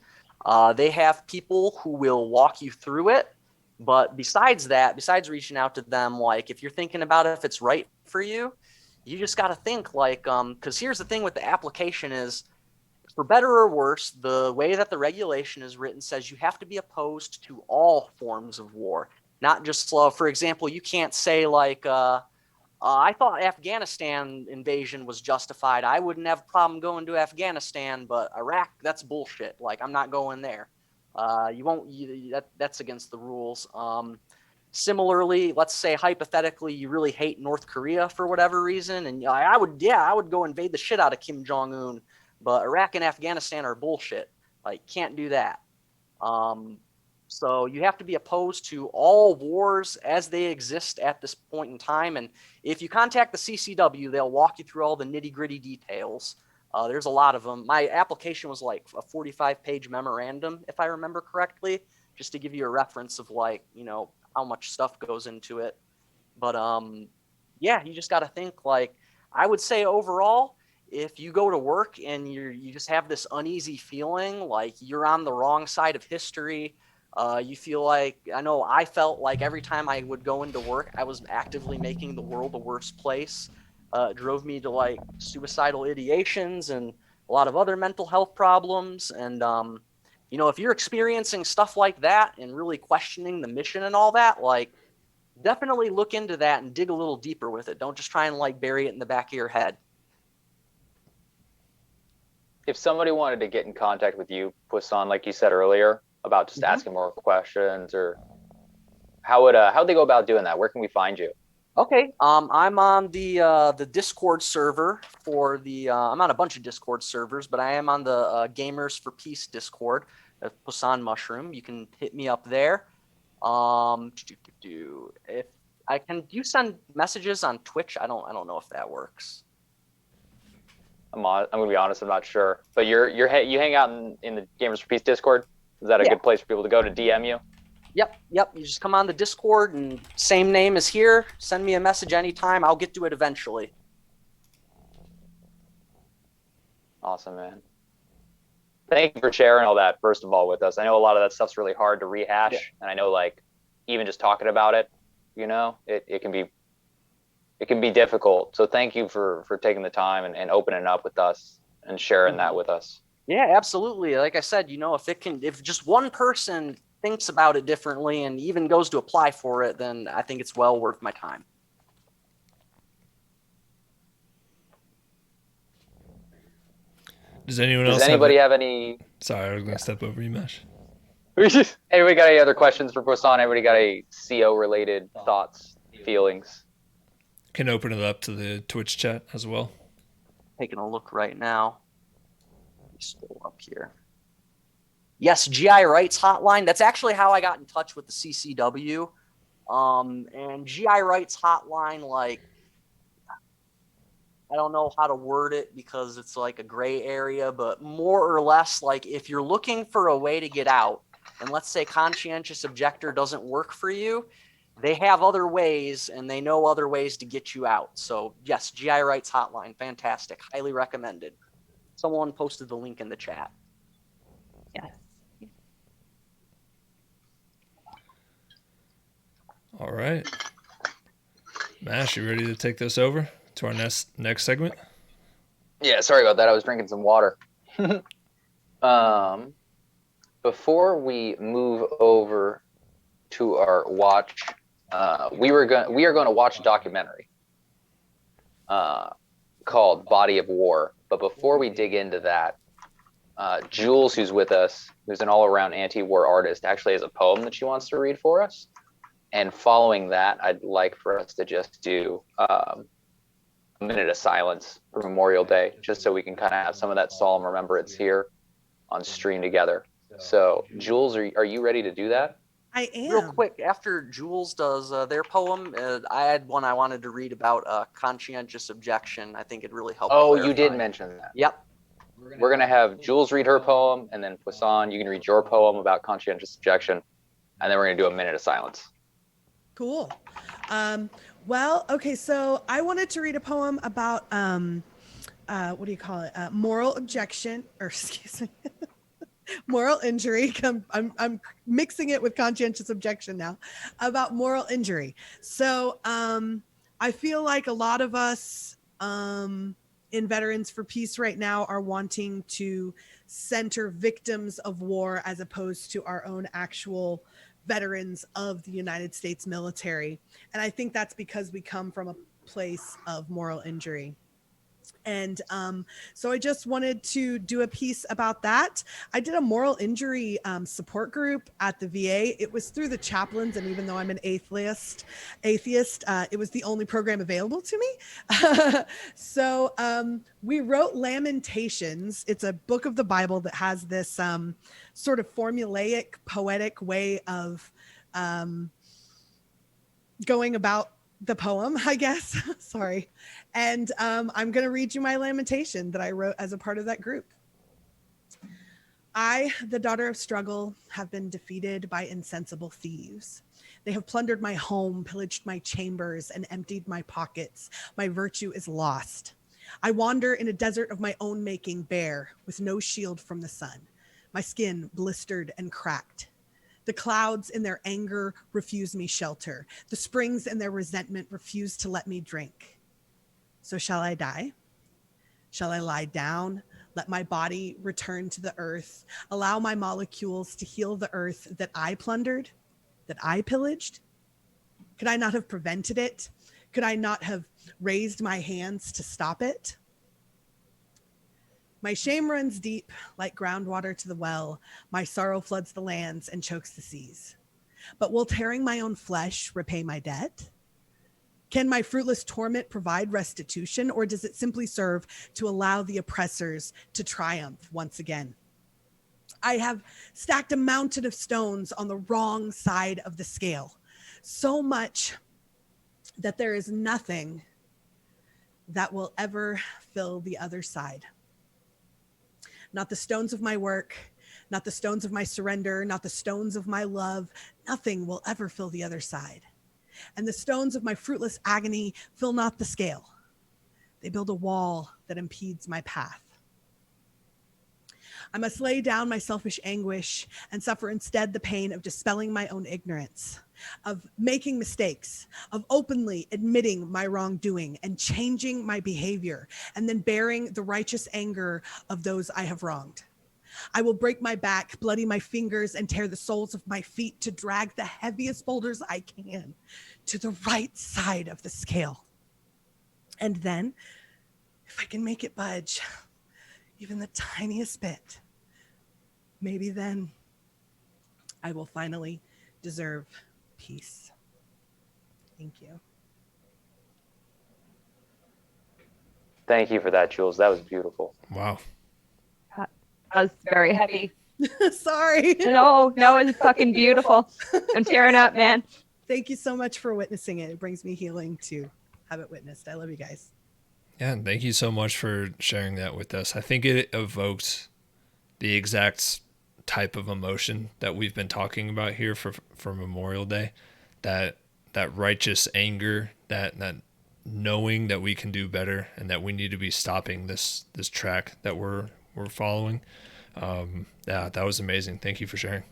They have people who will walk you through it. But besides that, besides reaching out to them, like if you're thinking about if it's right for you, you just got to think like, because here's the thing with the application is, for better or worse, the way that the regulation is written says you have to be opposed to all forms of war, not just, for example, you can't say like, I thought Afghanistan invasion was justified. I wouldn't have a problem going to Afghanistan, but Iraq, that's bullshit. Like, I'm not going there. You won't. That's against the rules. Similarly, let's say hypothetically you really hate North Korea for whatever reason, and I would go invade the shit out of Kim Jong Un, but Iraq and Afghanistan are bullshit. Like, can't do that. Um, so you have to be opposed to all wars as they exist at this point in time. And if you contact the CCW, they'll walk you through all the nitty gritty details. There's a lot of them. My application was like a 45-page memorandum, if I remember correctly, just to give you a reference of like, how much stuff goes into it. But yeah, you just got to think like, I would say overall, if you go to work and you just have this uneasy feeling like you're on the wrong side of history, you feel like, I know I felt like every time I would go into work, I was actively making the world a worse place. It drove me to like suicidal ideations and a lot of other mental health problems. And, if you're experiencing stuff like that and really questioning the mission and all that, like definitely look into that and dig a little deeper with it. Don't just try and like bury it in the back of your head. If somebody wanted to get in contact with you, Pusan, like you said earlier, about just asking more questions, or how'd they go about doing that? Where can we find you? Okay. I'm on the Discord server for the. I'm on a bunch of Discord servers, but I am on the Gamers for Peace Discord, Pusan Mushroom. You can hit me up there. If I can, do you send messages on Twitch? I don't know if that works. I'm gonna be honest, I'm not sure. But you hang out in the Gamers for Peace Discord. Is that a good place for people to go to DM you? Yep. You just come on the Discord and same name as here. Send me a message anytime. I'll get to it eventually. Awesome, man. Thank you for sharing all that, first of all, with us. I know a lot of that stuff's really hard to rehash, and I know like even just talking about it, it it can be difficult. So thank you for taking the time and opening up with us and sharing that with us. Yeah, absolutely. Like I said, if just one person thinks about it differently and even goes to apply for it, then I think it's well worth my time. Does anybody have any? Sorry, I was going to step over you, Mesh. Anybody got any other questions for Poisson? Anybody got any CO related thoughts, feelings? Can open it up to the Twitch chat as well. Taking a look right now. Scroll up here. Yes, GI Rights Hotline. That's actually how I got in touch with the CCW. And GI Rights Hotline, like, I don't know how to word it because it's like a gray area, but more or less, like, if you're looking for a way to get out, and let's say conscientious objector doesn't work for you, they have other ways and they know other ways to get you out. So yes, GI Rights Hotline, fantastic, highly recommended. Someone posted the link in the chat. Yes. All right. Mash, you ready to take this over to our next segment? Yeah, sorry about that. I was drinking some water. Before we move over to our watch, we are going to watch a documentary called Body of War. But before we dig into that, Jules, who's with us, who's an all-around anti-war artist, actually has a poem that she wants to read for us. And following that, I'd like for us to just do a minute of silence for Memorial Day, just so we can kind of have some of that solemn remembrance here on stream together. So, Jules, are you ready to do that? I am. Real quick, after Jules does their poem, I had one I wanted to read about conscientious objection. I think it really helped. Oh, clarify. you did mention that. Yep. We're going to have Jules read her poem, and then Poisson, you can read your poem about conscientious objection, and then we're going to do a minute of silence. Cool. Well, okay, so I wanted to read a poem about, what do you call it? Moral objection, or excuse me, moral injury. I'm mixing it with conscientious objection now, about moral injury. So I feel like a lot of us in Veterans for Peace right now are wanting to center victims of war as opposed to our own actual veterans of the United States military. And I think that's because we come from a place of moral injury. And so I just wanted to do a piece about that. I did a moral injury support group at the VA. It was through the chaplains, and even though I'm an atheist, it was the only program available to me. So we wrote Lamentations. It's a book of the Bible that has this sort of formulaic, poetic way of going about the poem, I guess. Sorry. And I'm going to read you my lamentation that I wrote as a part of that group. I, the daughter of struggle, have been defeated by insensible thieves. They have plundered my home, pillaged my chambers, and emptied my pockets. My virtue is lost. I wander in a desert of my own making, bare, with no shield from the sun. My skin blistered and cracked. The clouds in their anger refuse me shelter. The springs in their resentment refuse to let me drink. So shall I die? Shall I lie down? Let my body return to the earth. Allow my molecules to heal the earth that I plundered, that I pillaged? Could I not have prevented it? Could I not have raised my hands to stop it? My shame runs deep like groundwater to the well. My sorrow floods the lands and chokes the seas. But will tearing my own flesh repay my debt? Can my fruitless torment provide restitution, or does it simply serve to allow the oppressors to triumph once again? I have stacked a mountain of stones on the wrong side of the scale, so much that there is nothing that will ever fill the other side. Not the stones of my work, not the stones of my surrender, not the stones of my love. Nothing will ever fill the other side. And the stones of my fruitless agony fill not the scale. They build a wall that impedes my path. I must lay down my selfish anguish and suffer instead the pain of dispelling my own ignorance, of making mistakes, of openly admitting my wrongdoing and changing my behavior, and then bearing the righteous anger of those I have wronged. I will break my back, bloody my fingers, and tear the soles of my feet to drag the heaviest boulders I can to the right side of the scale. And then, if I can make it budge, even the tiniest bit, maybe then I will finally deserve peace. Thank you. Thank you for that, Jules. That was beautiful. Wow. That was very heavy. Sorry. No, it's fucking beautiful. I'm tearing up, man. Thank you so much for witnessing it. It brings me healing to have it witnessed. I love you guys. Yeah, and thank you so much for sharing that with us. I think it evoked the exact type of emotion that we've been talking about here for Memorial Day. That righteous anger, that knowing that we can do better and that we need to be stopping this track that we're following. Yeah, that was amazing. Thank you for sharing.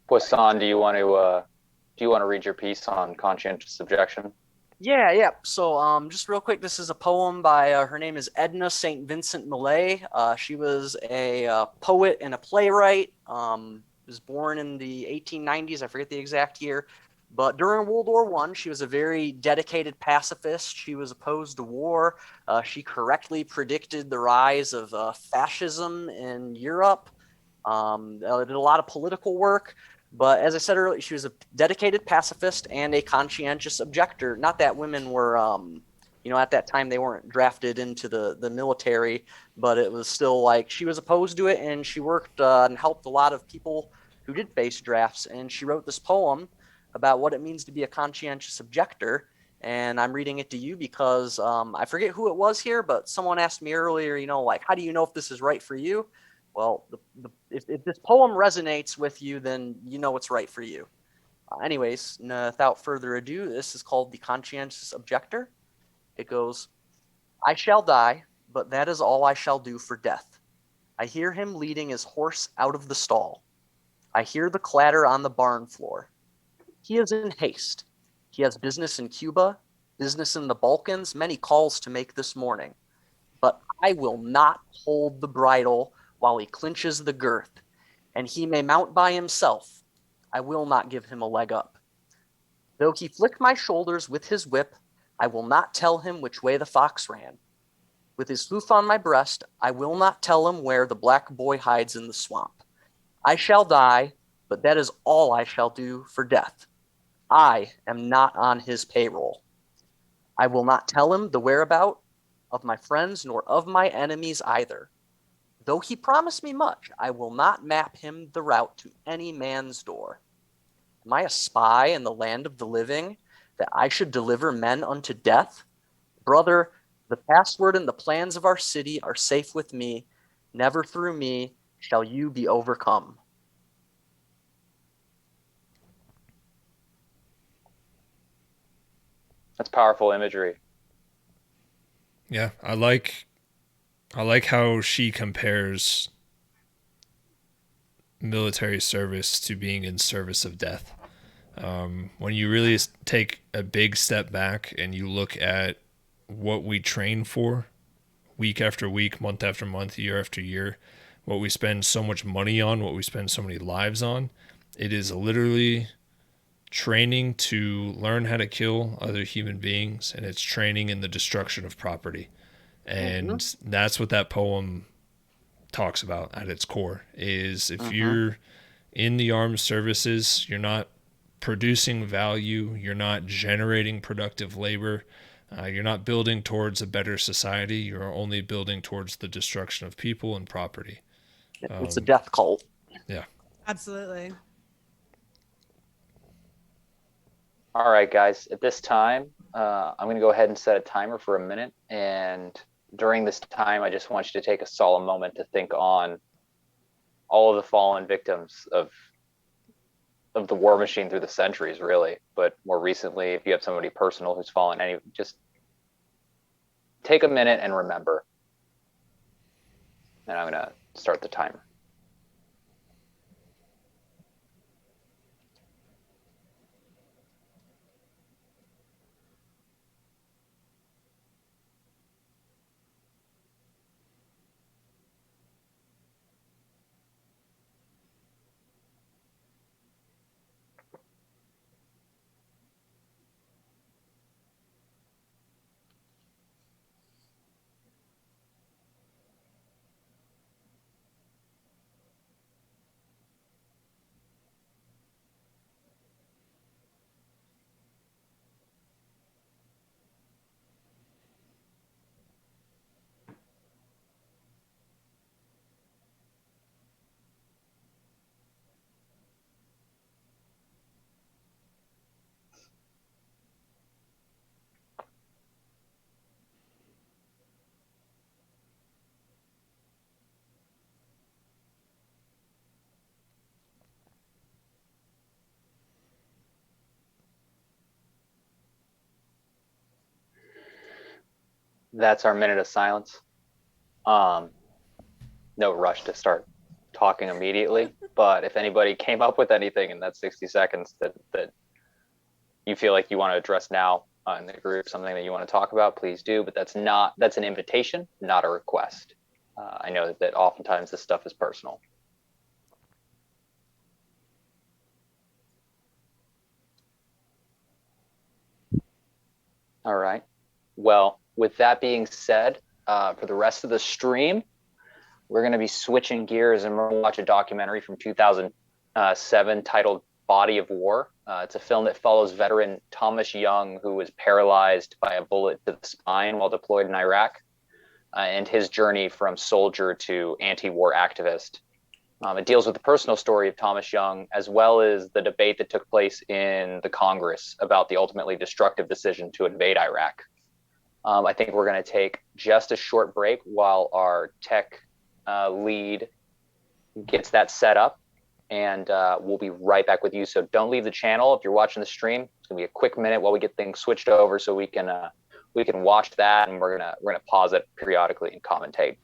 Poisson, do you want to read your piece on conscientious objection? Yeah. So, just real quick, this is a poem by her name is Edna St. Vincent Millay. She was a poet and a playwright. Was born in the 1890s. I forget the exact year, but during World War I, she was a very dedicated pacifist. She was opposed to war. She correctly predicted the rise of fascism in Europe. Did a lot of political work. But as I said earlier, she was a dedicated pacifist and a conscientious objector. Not that women were, at that time they weren't drafted into the military, but it was still like she was opposed to it, and she worked and helped a lot of people who did face drafts. And she wrote this poem about what it means to be a conscientious objector. And I'm reading it to you because I forget who it was here, but someone asked me earlier, how do you know if this is right for you? Well, if this poem resonates with you, then you know it's right for you. Anyways, without further ado, this is called The Conscientious Objector. It goes, I shall die, but that is all I shall do for death. I hear him leading his horse out of the stall. I hear the clatter on the barn floor. He is in haste. He has business in Cuba, business in the Balkans, many calls to make this morning. But I will not hold the bridle while he clinches the girth, and he may mount by himself. I will not give him a leg up. Though he flick my shoulders with his whip, I will not tell him which way the fox ran. With his hoof on my breast, I will not tell him where the black boy hides in the swamp. I shall die, but that is all I shall do for death. I am not on his payroll. I will not tell him the whereabout of my friends nor of my enemies either. Though he promise me much, I will not map him the route to any man's door. Am I a spy in the land of the living, that I should deliver men unto death? Brother, the password and the plans of our city are safe with me. Never through me shall you be overcome. That's powerful imagery. Yeah, I like how she compares military service to being in service of death. When you really take a big step back and you look at what we train for week after week, month after month, year after year, what we spend so much money on, what we spend so many lives on, it is literally training to learn how to kill other human beings, and it's training in the destruction of property. And that's what that poem talks about at its core, is if you're in the armed services, you're not producing value, you're not generating productive labor, you're not building towards a better society, you're only building towards the destruction of people and property. It's a death cult. Yeah. Absolutely. All right, guys, at this time, I'm going to go ahead and set a timer for a minute. And during this time, I just want you to take a solemn moment to think on all of the fallen victims of the war machine through the centuries, really. But more recently, if you have somebody personal who's fallen, just take a minute and remember. And I'm going to start the timer. That's our minute of silence. No rush to start talking immediately, but if anybody came up with anything in that 60 seconds that you feel like you want to address now in the group, something that you want to talk about, please do. But that's an invitation, not a request. I know that oftentimes this stuff is personal. All right. Well, with that being said, for the rest of the stream, we're going to be switching gears and we're going to watch a documentary from 2007 titled Body of War. It's a film that follows veteran Thomas Young, who was paralyzed by a bullet to the spine while deployed in Iraq, and his journey from soldier to anti-war activist. It deals with the personal story of Thomas Young, as well as the debate that took place in the Congress about the ultimately destructive decision to invade Iraq. I think we're going to take just a short break while our tech lead gets that set up, and we'll be right back with you. So don't leave the channel if you're watching the stream. It's going to be a quick minute while we get things switched over so we can watch that, and we're gonna pause it periodically and commentate.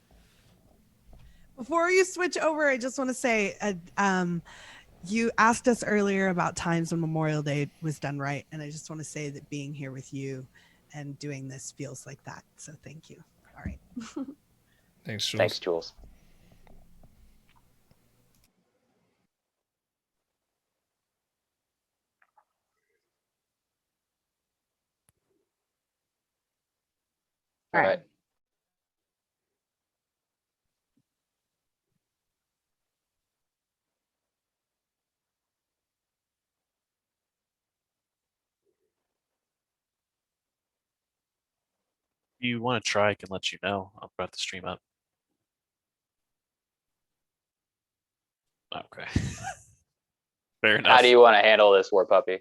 Before you switch over, I just want to say, you asked us earlier about times when Memorial Day was done right, and I just want to say that being here with you and doing this feels like that. So thank you. All right. Thanks, Jules. Thanks, Jules. All right. If you want to try, I can let you know. I'll brought the stream up. Okay. Fair enough. How do you want to handle this, War Puppy?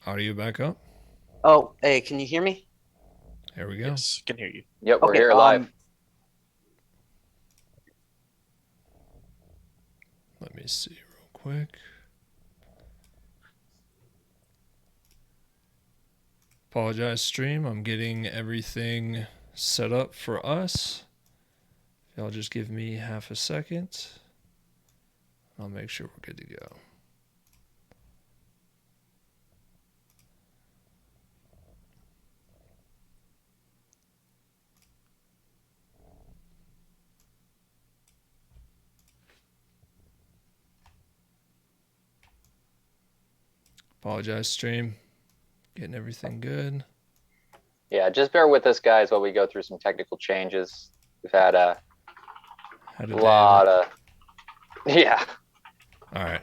audio back up. Oh, hey, can you hear me? There we go. Yes, can hear you. Yep, we're Okay, here live. Let me see real quick. Apologize, stream. I'm getting everything set up for us. If y'all just give me half a second, I'll make sure we're good to go. Apologize, stream. Getting everything good. Yeah, just bear with us, guys, while we go through some technical changes. We've had a lot of... Yeah. All right.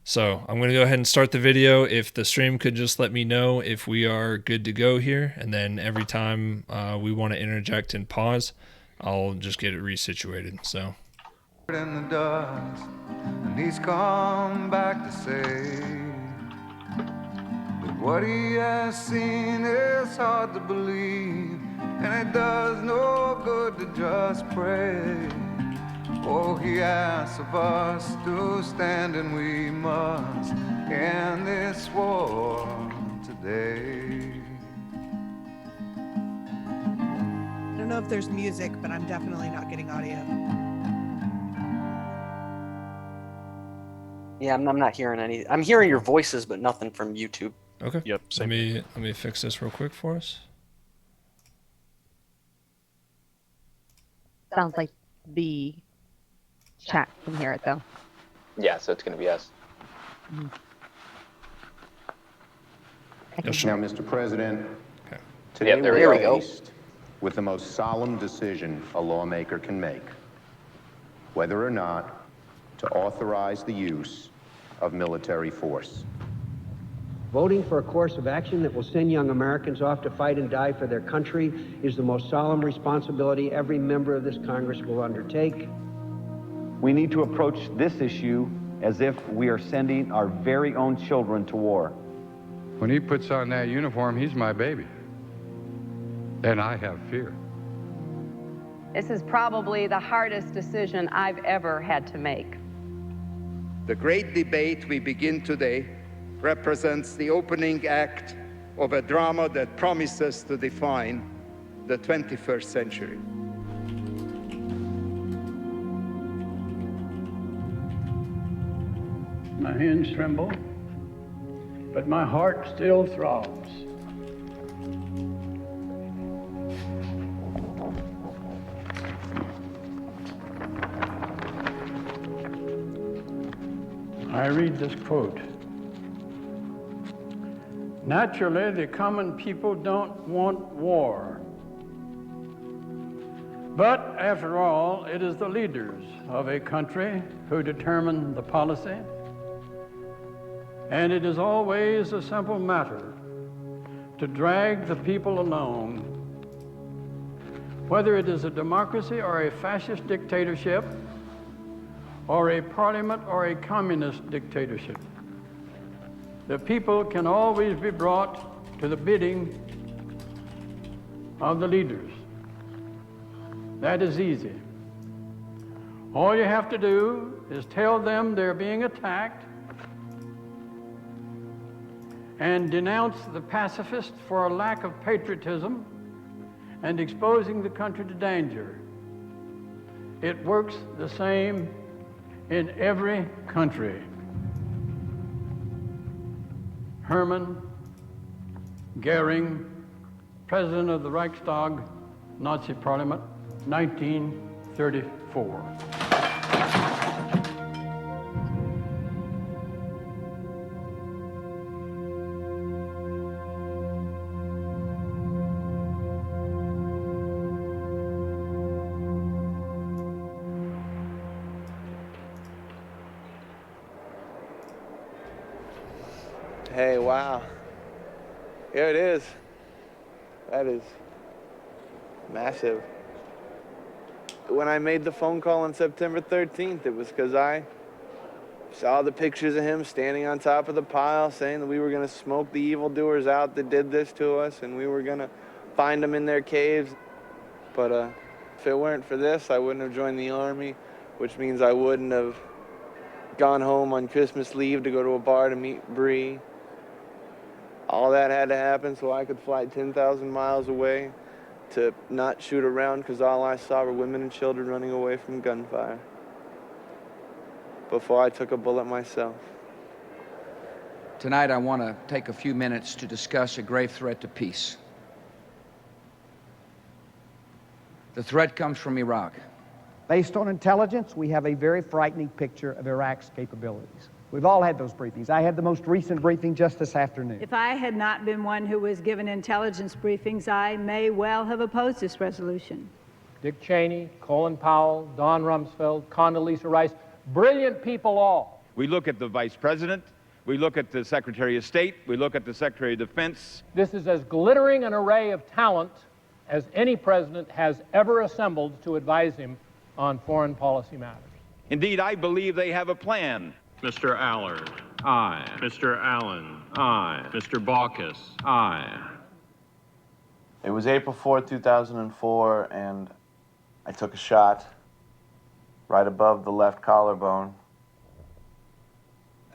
So I'm going to go ahead and start the video. If the stream could just let me know if we are good to go here. And then every time we want to interject and pause, I'll just get it resituated. So. In the dust, and he's come back to say that what he has seen is hard to believe, and it does no good to just pray. Oh, he asks of us to stand, and we must end this war today. I don't know if there's music, but I'm definitely not getting audio. Yeah, I'm not hearing any. I'm hearing your voices, but nothing from YouTube. Okay. Yep. Let me fix this real quick for us. Sounds like the chat can hear it though. Yeah, so it's going to be us. Yes, Now, Mr. President, Okay. today Yep, there we we're go. faced with the most solemn decision a lawmaker can make, whether or not to authorize the use of military force. Voting for a course of action that will send young Americans off to fight and die for their country is the most solemn responsibility every member of this Congress will undertake. We need to approach this issue as if we are sending our very own children to war. When he puts on that uniform, he's my baby. And I have fear. This is probably the hardest decision I've ever had to make. The great debate we begin today represents the opening act of a drama that promises to define the 21st century. My hands tremble, but my heart still throbs. I read this quote. Naturally, the common people don't want war. But after all, it is the leaders of a country who determine the policy. And it is always a simple matter to drag the people along, whether it is a democracy or a fascist dictatorship, or a parliament or a communist dictatorship. The people can always be brought to the bidding of the leaders. That is easy. All you have to do is tell them they're being attacked and denounce the pacifists for a lack of patriotism and exposing the country to danger. It works the same in every country. Hermann Goering, President of the Reichstag, Nazi Parliament, 1934. Hey, wow. Here it is. That is massive. When I made the phone call on September 13th, it was because I saw the pictures of him standing on top of the pile saying that we were going to smoke the evildoers out that did this to us and we were going to find them in their caves. But if it weren't for this, I wouldn't have joined the Army, which means I wouldn't have gone home on Christmas leave to go to a bar to meet Bree. All that had to happen so I could fly 10,000 miles away to not shoot around because all I saw were women and children running away from gunfire before I took a bullet myself. Tonight I want to take a few minutes to discuss a grave threat to peace. The threat comes from Iraq. Based on intelligence, we have a very frightening picture of Iraq's capabilities. We've all had those briefings. I had the most recent briefing just this afternoon. If I had not been one who was given intelligence briefings, I may well have opposed this resolution. Dick Cheney, Colin Powell, Don Rumsfeld, Condoleezza Rice, brilliant people all. We look at the Vice President, we look at the Secretary of State, we look at the Secretary of Defense. This is as glittering an array of talent as any president has ever assembled to advise him on foreign policy matters. Indeed, I believe they have a plan. Mr. Allard. Aye. Mr. Allen. Aye. Mr. Baucus. Aye. It was April 4th, 2004, and I took a shot right above the left collarbone.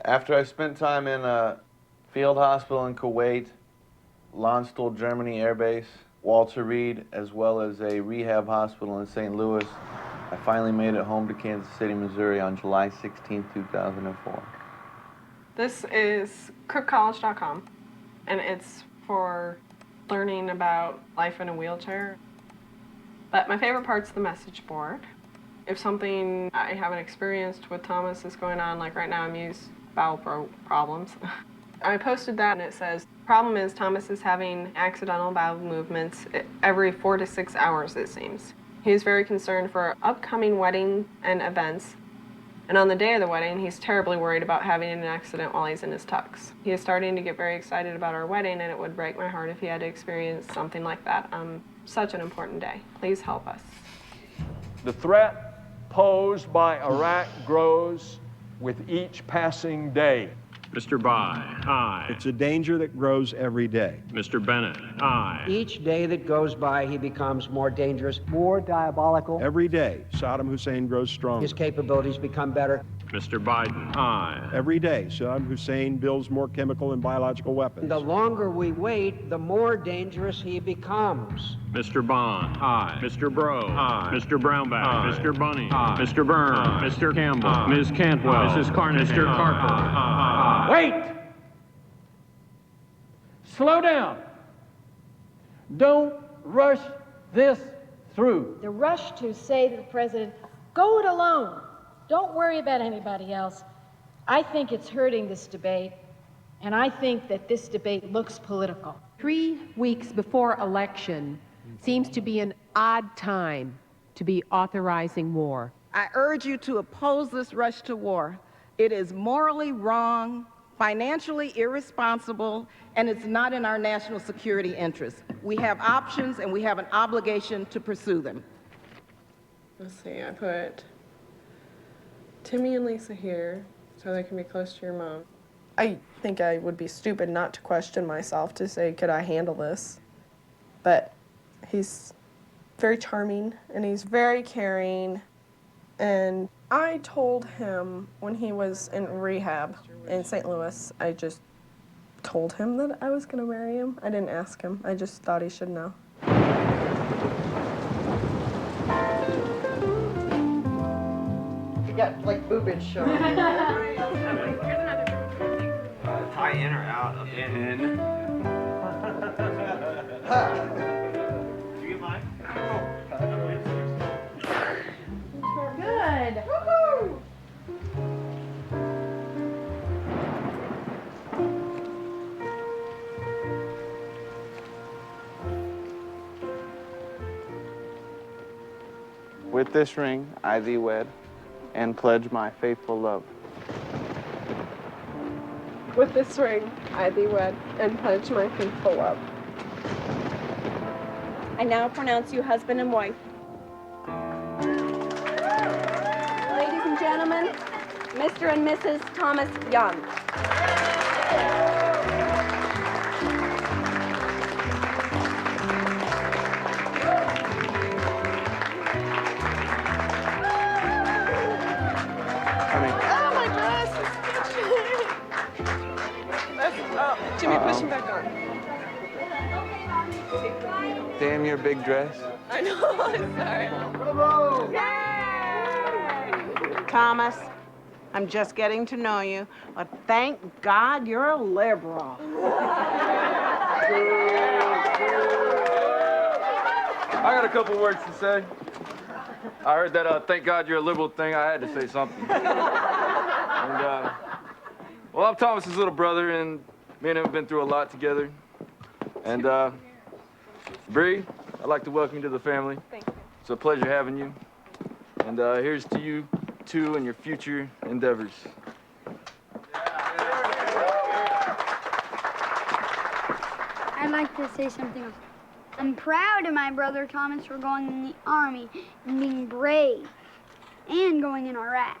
After I spent time in a field hospital in Kuwait, Landstuhl, Germany Air Base, Walter Reed, as well as a rehab hospital in St. Louis, I finally made it home to Kansas City, Missouri on July 16, 2004. This is crookcollege.com, and it's for learning about life in a wheelchair. But my favorite part's the message board. If something I haven't experienced with Thomas is going on, like right now I'm used bowel problems, I posted that and it says, problem is Thomas is having accidental bowel movements every 4 to 6 hours, it seems. He is very concerned for upcoming wedding and events. And on the day of the wedding, he's terribly worried about having an accident while he's in his tux. He is starting to get very excited about our wedding, and it would break my heart if he had to experience something like that on such an important day. Please help us. The threat posed by Iraq grows with each passing day. Mr. Bai. Aye. It's a danger that grows every day. Mr. Bennett. Aye. Each day that goes by, he becomes more dangerous, more diabolical. Every day, Saddam Hussein grows stronger. His capabilities become better. Mr. Biden. Aye. Every day, Saddam Hussein builds more chemical and biological weapons. The longer we wait, the more dangerous he becomes. Mr. Bond. Aye. Mr. Bro. Aye. Mr. Brownback. Aye. Mr. Bunny. Aye. Mr. Byrne. Aye. Mr. Campbell. Aye. Ms. Cantwell. Aye. Mrs. Carnahan. Mr. Carper. Aye. Wait! Slow down. Don't rush this through. The rush to say to the president, go it alone. Don't worry about anybody else. I think it's hurting this debate, and I think that this debate looks political. 3 weeks before election seems to be an odd time to be authorizing war. I urge you to oppose this rush to war. It is morally wrong, financially irresponsible, and it's not in our national security interest. We have options, and we have an obligation to pursue them. Let's see, I put Timmy and Lisa here so they can be close to your mom. I think I would be stupid not to question myself to say, could I handle this? But he's very charming and he's very caring. And I told him when he was in rehab in St. Louis, I just told him that I was going to marry him. I didn't ask him. I just thought he should know. You got like boobage showing. Tie in or out of in. Do you mind? Good. Woohoo! With this ring, I thee wed, and pledge my faithful love. With this ring, I thee wed, and pledge my faithful love. I now pronounce you husband and wife. Ladies and gentlemen, Mr. and Mrs. Thomas Young. Oh, my dress is Jimmy, push him back on. Damn your big dress. I know, I'm sorry. Thomas, I'm just getting to know you, but thank God you're a liberal. I got a couple words to say. I heard that thank God you're a liberal thing. I had to say something. Well, I'm Thomas's little brother, and me and him have been through a lot together. And Bree, I'd like to welcome you to the family. Thank you. It's a pleasure having you. And here's to you two and your future endeavors. I'd like to say something else. I'm proud of my brother Thomas for going in the Army and being brave and going in Iraq.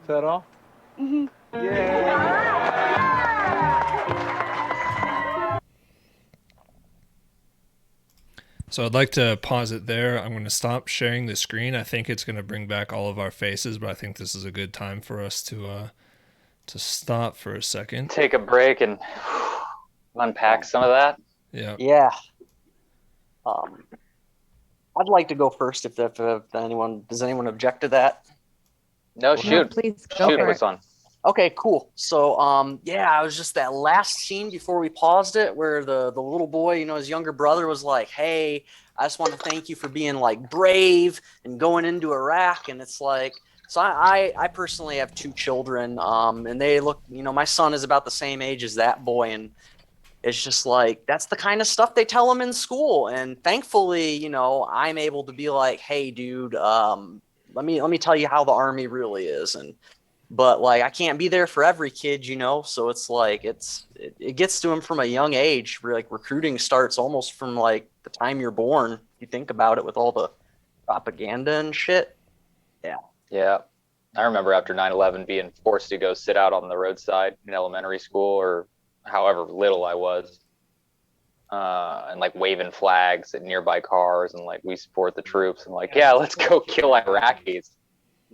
Is that all? Mm-hmm. So I'd like to pause it there. I'm going to stop sharing the screen. I think it's going to bring back all of our faces, but I think this is a good time for us to stop for a second. Take a break and unpack some of that. Yeah. Yeah. I'd like to go first if anyone does anyone object to that? No, shoot. Please go Shoot for what's it. on. Okay, cool. So, yeah, it was just that last scene before we paused it where the little boy, you know, his younger brother was like, hey, I just want to thank you for being like brave and going into Iraq. And it's like, so I personally have two children, and they look, you know, my son is about the same age as that boy. And it's just like, that's the kind of stuff they tell him in school. And thankfully, you know, I'm able to be like, hey, dude, let me tell you how the Army really is. But like, I can't be there for every kid, you know? So it's like, it gets to them from a young age. Like recruiting starts almost from like the time you're born. You think about it with all the propaganda and shit. Yeah. Yeah. I remember after 9/11 being forced to go sit out on the roadside in elementary school or however little I was, and like waving flags at nearby cars and like, we support the troops and like, yeah, let's go kill Iraqis.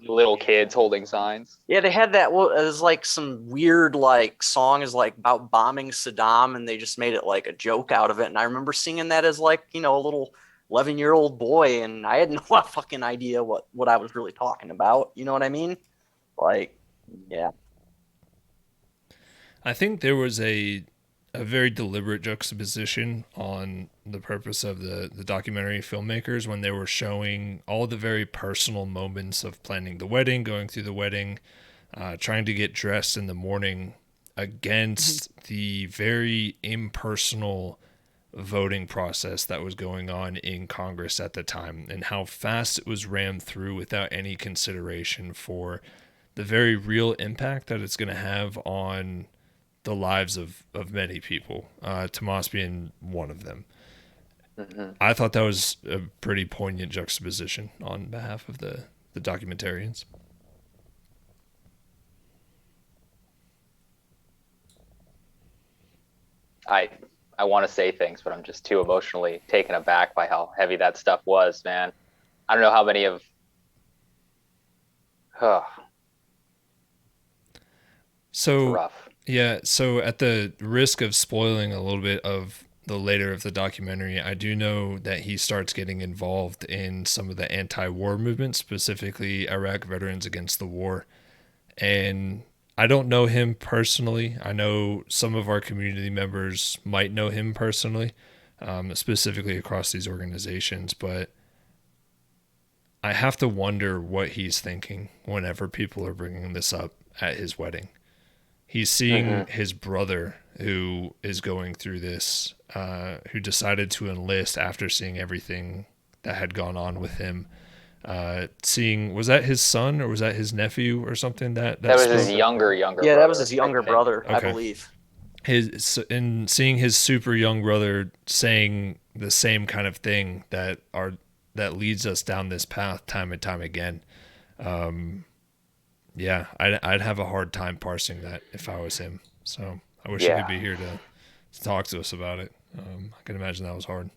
Little kids holding signs. Yeah, they had that. Well, it was like some weird like song is like about bombing Saddam, and they just made it like a joke out of it. And I remember singing that as like, you know, a little 11-year-old boy, and I had no fucking idea what I was really talking about. You know what I mean? Like, yeah. I think there was a very deliberate juxtaposition on the purpose of the documentary filmmakers when they were showing all the very personal moments of planning the wedding, going through the wedding, trying to get dressed in the morning against the very impersonal voting process that was going on in Congress at the time and how fast it was rammed through without any consideration for the very real impact that it's going to have on the lives of many people, Tomas being one of them. Mm-hmm. I thought that was a pretty poignant juxtaposition on behalf of the documentarians. I want to say things, but I'm just too emotionally taken aback by how heavy that stuff was, man. I don't know how many of... So rough. Yeah, so at the risk of spoiling a little bit of the later of the documentary, I do know that he starts getting involved in some of the anti-war movement, specifically Iraq Veterans Against the War. And I don't know him personally. I know some of our community members might know him personally, specifically across these organizations, but I have to wonder what he's thinking whenever people are bringing this up at his wedding. He's seeing his brother who is going through this, who decided to enlist after seeing everything that had gone on with him. Was that his son or was that his nephew or something? That was his younger Yeah, brother, that was his younger brother, I believe. And seeing his super young brother saying the same kind of thing that leads us down this path time and time again. yeah, I'd have a hard time parsing that if I was him. So I wish he could be here to talk to us about it. I can imagine that was hard.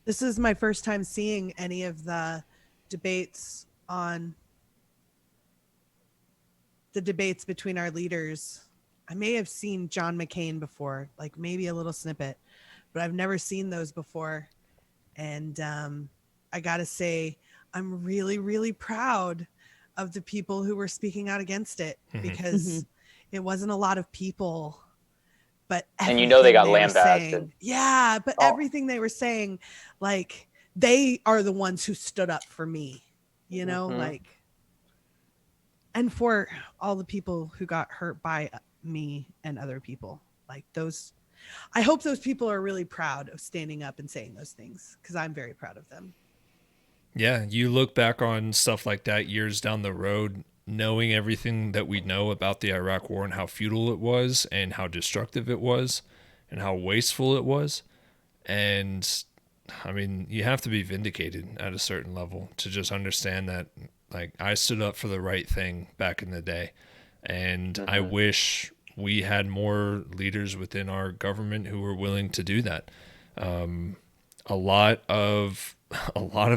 This is my first time seeing any of the debates between our leaders. I may have seen John McCain before, like maybe a little snippet, but I've never seen those before. And I gotta say, I'm really, really proud of the people who were speaking out against it, because it wasn't a lot of people, but and you know they got were lambasted. saying, yeah, but everything they were saying, like they are the ones who stood up for me, you know, like, and for all the people who got hurt by me and other people, like those. I hope those people are really proud of standing up and saying those things, because I'm very proud of them. Yeah, you look back on stuff like that years down the road, knowing everything that we know about the Iraq War and how futile it was and how destructive it was and how wasteful it was. And I mean, you have to be vindicated at a certain level to just understand that, like, I stood up for the right thing back in the day. And I wish we had more leaders within our government who were willing to do that. A lot of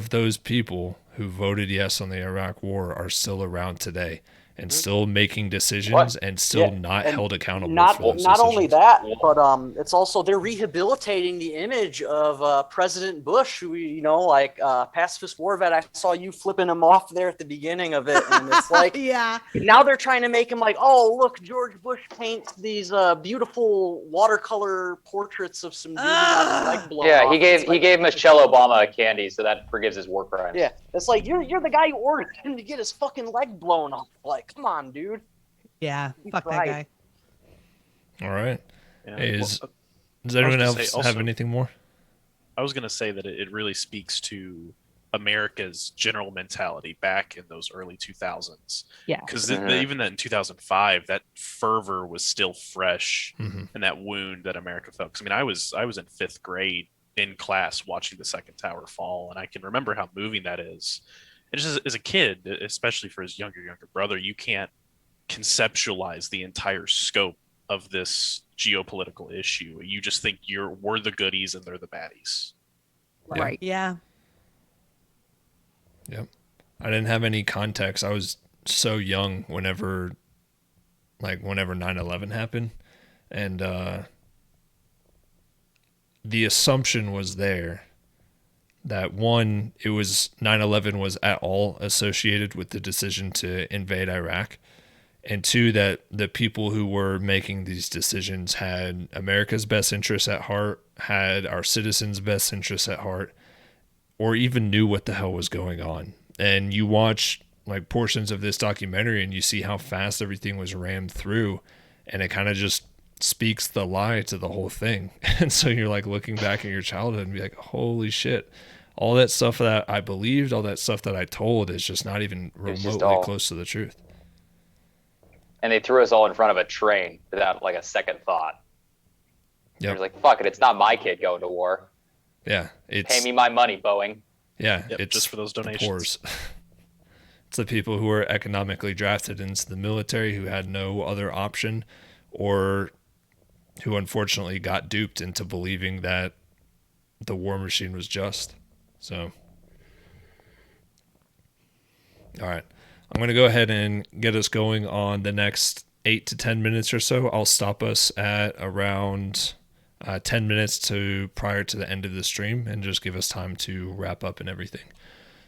those people who voted yes on the Iraq War are still around today and still making decisions and still not held accountable for those not only that, Yeah. but it's also they're rehabilitating the image of President Bush, who, you know, like pacifist war vet. I saw you flipping him off there at the beginning of it, and it's like, yeah. Now they're trying to make him like, oh, look, George Bush paints these beautiful watercolor portraits of some dude who got his leg blown off. He gave Michelle Obama a candy, so that forgives his war crimes. Yeah, it's like you're the guy who ordered him to get his fucking leg blown off. Like, come on, dude. Yeah, fuck that guy. All right. Yeah. Hey, does anyone else have anything more? I was going to say that it really speaks to America's general mentality back in those early 2000s. Yeah. Because even that in 2005, that fervor was still fresh, and that wound that America felt. 'Cause, I mean, I was in 5th grade in class watching the second tower fall, and I can remember how moving that is. And just as a kid, especially for his younger brother, you can't conceptualize the entire scope of this geopolitical issue. You just think we're the goodies and they're the baddies. Right. Yeah. Yep. I didn't have any context. I was so young whenever 9/11 happened. And the assumption was there that 9/11 was at all associated with the decision to invade Iraq. And 2, that the people who were making these decisions had America's best interests at heart, had our citizens' best interests at heart, or even knew what the hell was going on. And you watch like portions of this documentary and you see how fast everything was rammed through, and it kind of just speaks the lie to the whole thing. And so you're like looking back at your childhood and be like, holy shit, all that stuff that I believed, all that stuff that I told is just not even remotely close to the truth. And they threw us all in front of a train without like a second thought. Yep. They're like, fuck it, it's not my kid going to war. Yeah. Pay me my money, Boeing. Yeah. Yep, it's just for those donations. The poors. It's the people who were economically drafted into the military who had no other option, or who unfortunately got duped into believing that the war machine was just. So, all right. I'm going to go ahead and get us going on the next 8 to 10 minutes or so. I'll stop us at around 10 minutes prior to the end of the stream and just give us time to wrap up and everything.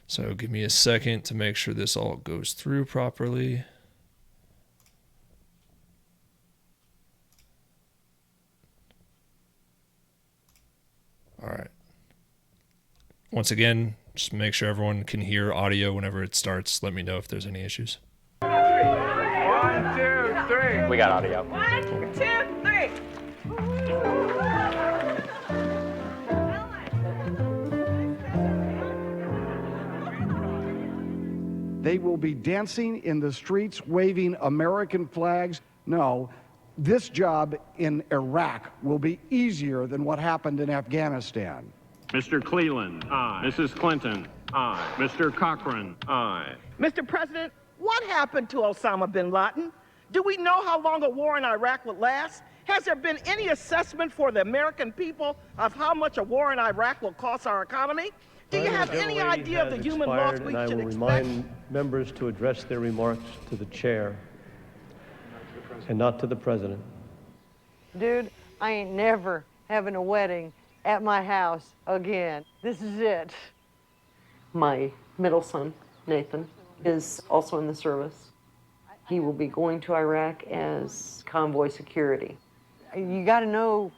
So give me a second to make sure this all goes through properly. All right. Once again, just make sure everyone can hear audio whenever it starts. Let me know if there's any issues. 1, 2, 3. We got audio. 1, 2, 3. They will be dancing in the streets, waving American flags. No, this job in Iraq will be easier than what happened in Afghanistan. Mr. Cleland. Aye. Mrs. Clinton. Aye. Mr. Cochran, aye. Mr. President, what happened to Osama bin Laden? Do we know how long a war in Iraq would last? Has there been any assessment for the American people of how much a war in Iraq will cost our economy? Do you have any idea of the human loss we should expect? Remind members to address their remarks to the chair and not to the president. Dude, I ain't never having a wedding at my house again. This is it. My middle son, Nathan, is also in the service. He will be going to Iraq as convoy security. You got to know,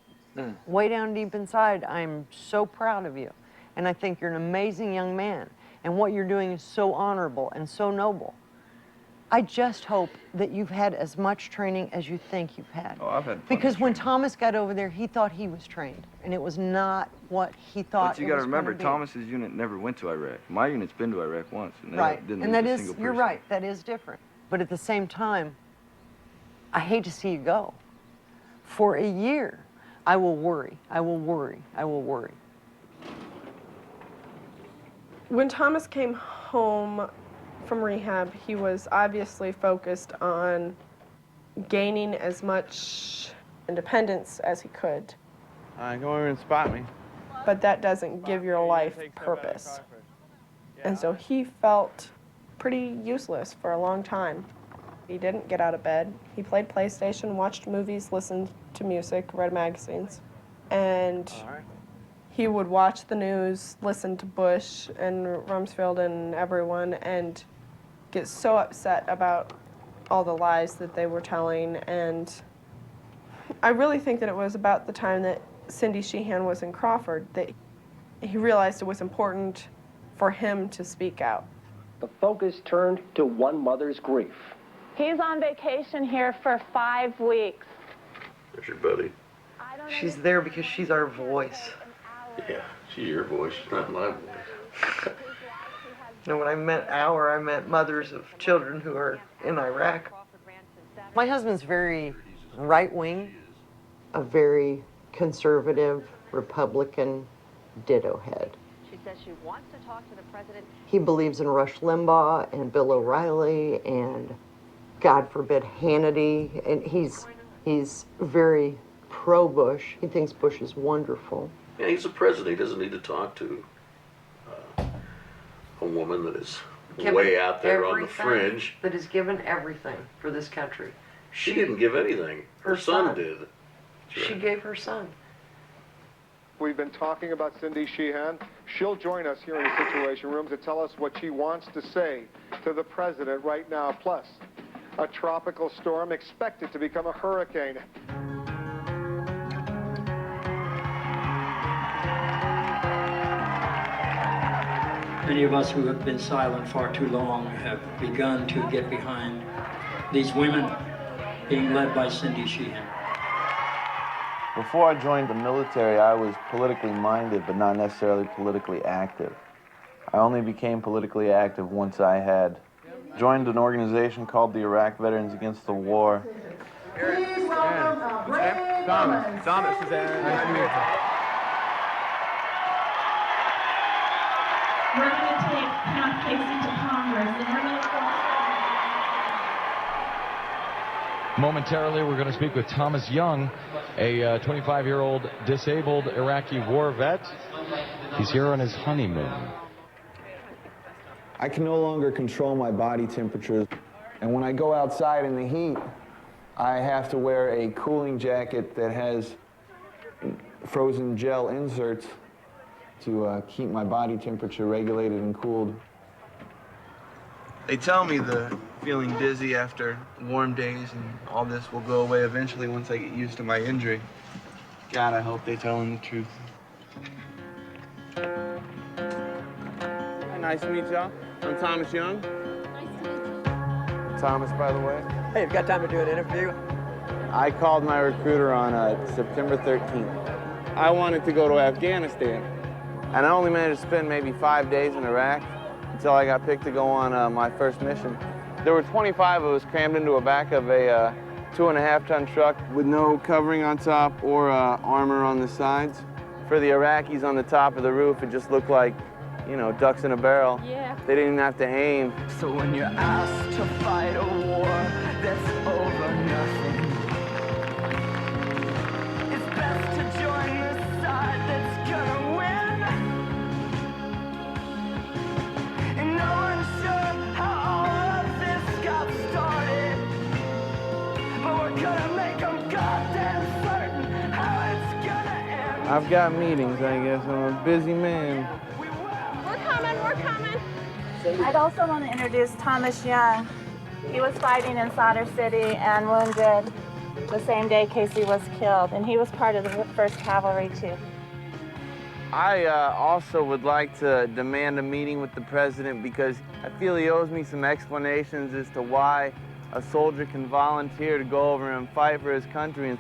way down deep inside, I'm so proud of you. And I think you're an amazing young man. And what you're doing is so honorable and so noble. I just hope that you've had as much training as you think you've had. Oh, I've had plenty Because of when Thomas got over there, he thought he was trained. And it was not what he thought But you it got to was remember, gonna be. Thomas's unit never went to Iraq. My unit's been to Iraq once, and they Right, didn't and lose that a is, single you're person. right, that is different. But at the same time, I hate to see you go. For a year, I will worry, I will worry, I will worry. When Thomas came home from rehab, he was obviously focused on gaining as much independence as he could. Come over and spot me. But that doesn't give your life purpose. And so he felt pretty useless for a long time. He didn't get out of bed. He played PlayStation, watched movies, listened to music, read magazines. And he would watch the news, listen to Bush and Rumsfeld and everyone, and get so upset about all the lies that they were telling. And I really think that it was about the time that Cindy Sheehan was in Crawford that he realized it was important for him to speak out. The focus turned to one mother's grief. He's on vacation here for 5 weeks. There's your buddy. She's there because she's our voice. Yeah, she's your voice, she's not my voice. You know, when I meant our, I meant mothers of children who are in Iraq. My husband's very right-wing, a very conservative Republican ditto head. She says she wants to talk to the president. He believes in Rush Limbaugh and Bill O'Reilly and, God forbid, Hannity. And he's very pro-Bush. He thinks Bush is wonderful. Yeah, he's a president. He doesn't need to talk to a woman that is way out there on the fringe. That has given everything for this country. She didn't give anything. Her son did. She gave her son. We've been talking about Cindy Sheehan. She'll join us here in the Situation Room to tell us what she wants to say to the president right now. Plus, a tropical storm expected to become a hurricane. Many of us who have been silent far too long have begun to get behind these women being led by Cindy Sheehan. Before I joined the military, I was politically minded, but not necessarily politically active. I only became politically active once I had joined an organization called the Iraq Veterans Against the War. Please welcome a brave woman. Thomas is there. Nice to meet you. We're going to take Count Casey to Congress, and we're going to... Momentarily, we're going to speak with Thomas Young, a 25-year-old disabled Iraqi war vet. He's here on his honeymoon. I can no longer control my body temperature, and when I go outside in the heat, I have to wear a cooling jacket that has frozen gel inserts to keep my body temperature regulated and cooled. They tell me the feeling dizzy after warm days and all this will go away eventually once I get used to my injury. God, I hope they're telling the truth. Nice to meet y'all. I'm Thomas Young. Thomas, by the way. Hey, you've got time to do an interview? I called my recruiter on September 13th. I wanted to go to Afghanistan, and I only managed to spend maybe 5 days in Iraq until I got picked to go on my first mission. There were 25 of us crammed into the back of a 2.5-ton truck with no covering on top or armor on the sides. For the Iraqis on the top of the roof, it just looked like you know, ducks in a barrel. Yeah. They didn't even have to aim. So when you're asked to fight a war that's over nothing, it's best to join the side that's gonna win. And no one's sure how all of this got started, but we're gonna make them goddamn certain how it's gonna end. I've got meetings, I guess. I'm a busy man. We're coming, we're coming. I'd also want to introduce Thomas Young. He was fighting in Solder City and wounded the same day Casey was killed, and he was part of the 1st Cavalry too. I also would like to demand a meeting with the president because I feel he owes me some explanations as to why a soldier can volunteer to go over and fight for his country and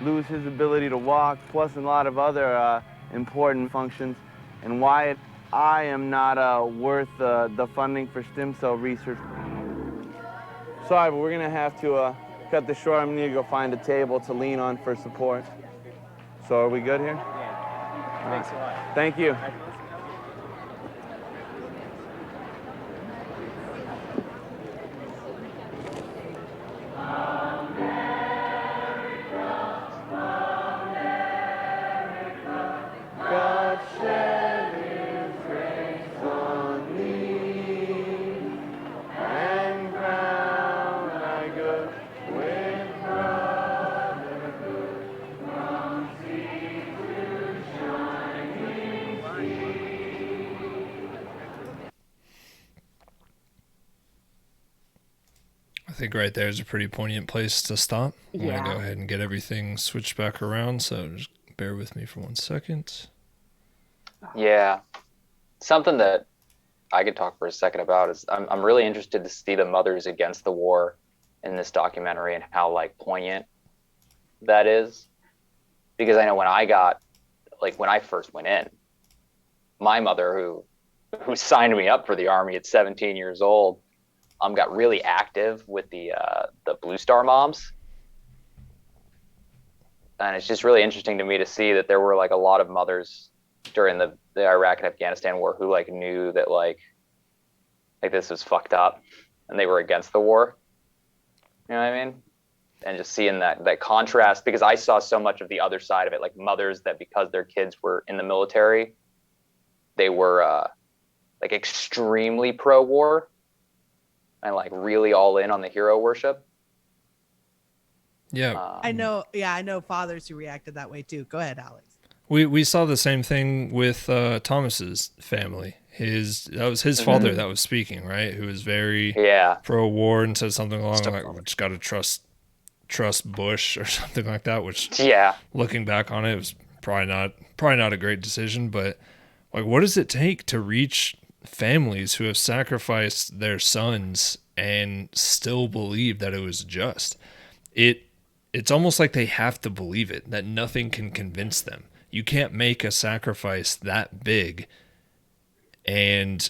lose his ability to walk, plus a lot of other important functions, and why I am not worth the funding for stem cell research. Sorry, but we're gonna have to cut this short. I'm gonna need to go find a table to lean on for support. So are we good here? Yeah. Thanks a lot. Thank you. God shed his grace on me and crown thy good with brotherhood from sea to shining sea. I think right there is a pretty poignant place to stop. I'm Yeah. going to go ahead and get everything switched back around, so just bear with me for 1 second. Yeah. Something that I could talk for a second about is I'm really interested to see the mothers against the war in this documentary and how like poignant that is. Because I know when I first went in, my mother who signed me up for the Army at 17 years old, got really active with the Blue Star moms. And it's just really interesting to me to see that there were like a lot of mothers during the Iraq and Afghanistan war who like knew that like this was fucked up and they were against the war. You know what I mean? And just seeing that contrast, because I saw so much of the other side of it, like mothers that because their kids were in the military, they were like extremely pro-war and like really all in on the hero worship. Yeah. I know fathers who reacted that way too. Go ahead, Alex. We saw the same thing with Thomas's family. That was his father that was speaking, right? Who was very pro-war and said something along like, "We just got to trust Bush" or something like that. Which, looking back on it, was probably not a great decision. But like, what does it take to reach families who have sacrificed their sons and still believe that it was just? It's almost like they have to believe it, that nothing can convince them. You can't make a sacrifice that big and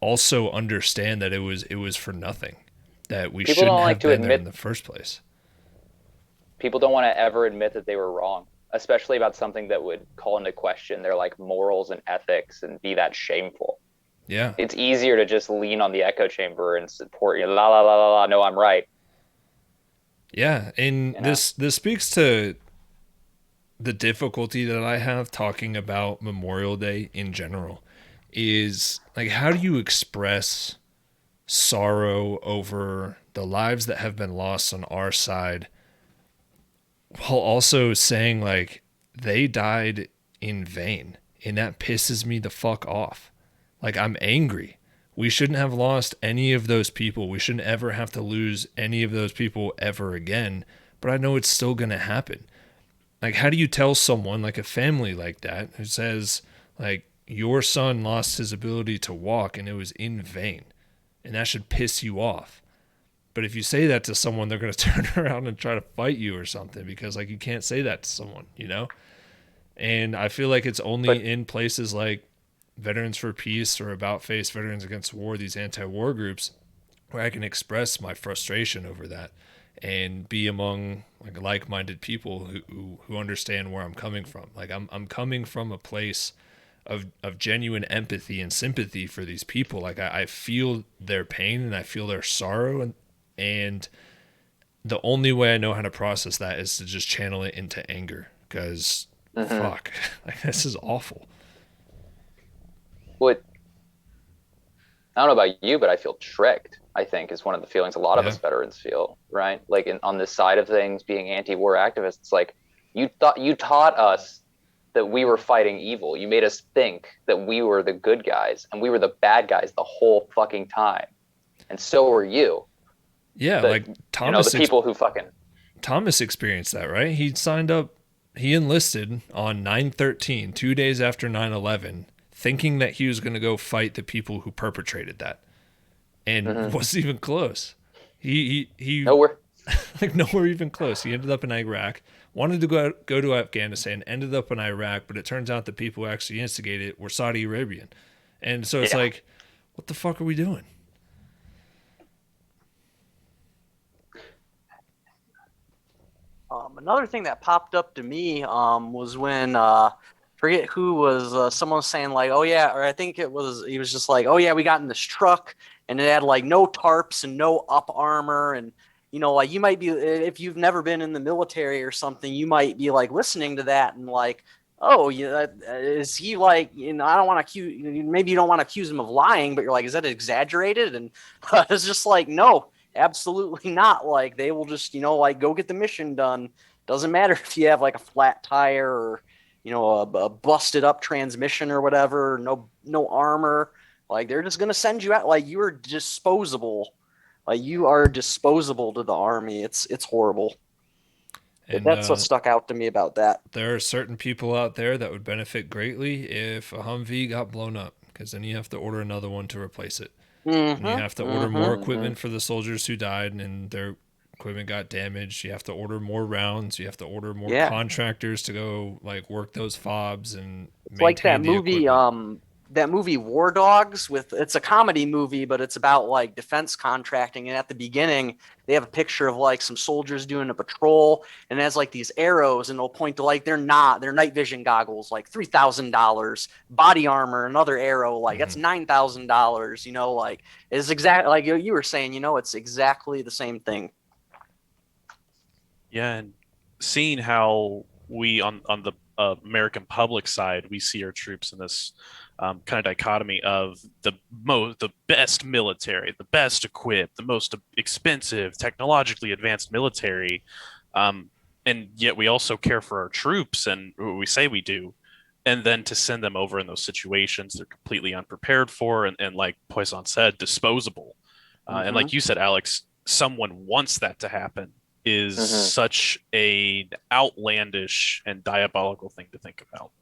also understand that it was for nothing, that we shouldn't have been there in the first place. People don't want to ever admit that they were wrong, especially about something that would call into question their like morals and ethics and be that shameful. Yeah. It's easier to just lean on the echo chamber and support you. La la la la la. No, I'm right. Yeah, and this speaks to the difficulty that I have talking about Memorial Day in general. Is like, how do you express sorrow over the lives that have been lost on our side while also saying like they died in vain? And that pisses me the fuck off. Like, I'm angry. We shouldn't have lost any of those people. We shouldn't ever have to lose any of those people ever again. But I know it's still going to happen. Like, how do you tell someone, like a family like that, who says, like, your son lost his ability to walk and it was in vain, and that should piss you off? But if you say that to someone, they're going to turn around and try to fight you or something, because, like, you can't say that to someone, you know? And I feel like it's only in places like Veterans for Peace or About Face Veterans Against War, these anti-war groups, where I can express my frustration over that and be among like-minded people who understand where I'm coming from. Like, I'm coming from a place of genuine empathy and sympathy for these people. Like I feel their pain and I feel their sorrow, and the only way I know how to process that is to just channel it into anger, because fuck, like, this is awful. What, I don't know about you, but I feel tricked, I think, is one of the feelings a lot of us veterans feel, right? Like on this side of things, being anti-war activists, it's like you taught us that we were fighting evil. You made us think that we were the good guys and we were the bad guys the whole fucking time. And so were you. Yeah, like Thomas, the people who fucking... Thomas experienced that, right? He signed up, he enlisted on 9/13, 2 days after 9/11, thinking that he was going to go fight the people who perpetrated that, and wasn't even close. He nowhere, like nowhere even close. He ended up in Iraq, wanted to go to Afghanistan, ended up in Iraq, but it turns out the people who actually instigated it were Saudi Arabian, and so it's like, what the fuck are we doing? Another thing that popped up to me was when forget who was someone was saying like, oh yeah, or I think he was just like, oh yeah, we got in this truck and it had like no tarps and no up armor, and like you might be, if you've never been in the military or something, you might be like listening to that and like, oh yeah, is he like, I don't want to accuse, maybe you don't want to accuse him of lying, but you're like, is that exaggerated? And it's just like, no, absolutely not. Like they will just like go get the mission done. Doesn't matter if you have like a flat tire or a busted up transmission or whatever, no armor. Like they're just gonna send you out. Like you are disposable. Like you are disposable to the army. It's horrible. And that's what stuck out to me about that. There are certain people out there that would benefit greatly if a Humvee got blown up, because then you have to order another one to replace it. And you have to order more equipment for the soldiers who died and their equipment got damaged. You have to order more rounds. You have to order more contractors to go like work those fobs and it's like that movie that movie War Dogs, it's a comedy movie, but it's about like defense contracting, and at the beginning they have a picture of like some soldiers doing a patrol, and it has like these arrows, and they'll point to like their night vision goggles, like $3,000, body armor, another arrow, like that's $9,000. Like it's exactly like you were saying, it's exactly the same thing. Yeah, and seeing how we on the American public side, we see our troops in this kind of dichotomy of the best military, the best equipped, the most expensive, technologically advanced military, and yet we also care for our troops, and we say we do, and then to send them over in those situations they're completely unprepared for, and like Poisson said, disposable. And like you said, Alex, someone wants that to happen is such a outlandish and diabolical thing to think about.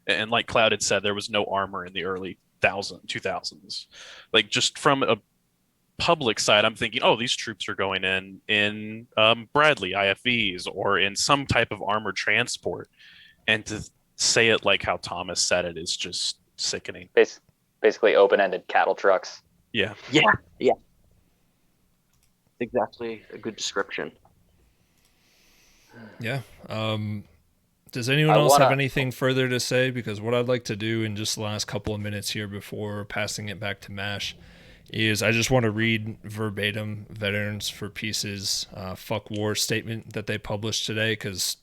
And like Cloud had said, there was no armor in the early 2000s. Like just from a public side, I'm thinking, oh, these troops are going in Bradley IFVs or in some type of armored transport. And to say it like how Thomas said it is just sickening. Basically open-ended cattle trucks. Yeah. Exactly a good description. Yeah. Does anyone else have anything further to say? Because what I'd like to do in just the last couple of minutes here before passing it back to MASH is I just want to read verbatim Veterans for Peace's Fuck War statement that they published today, because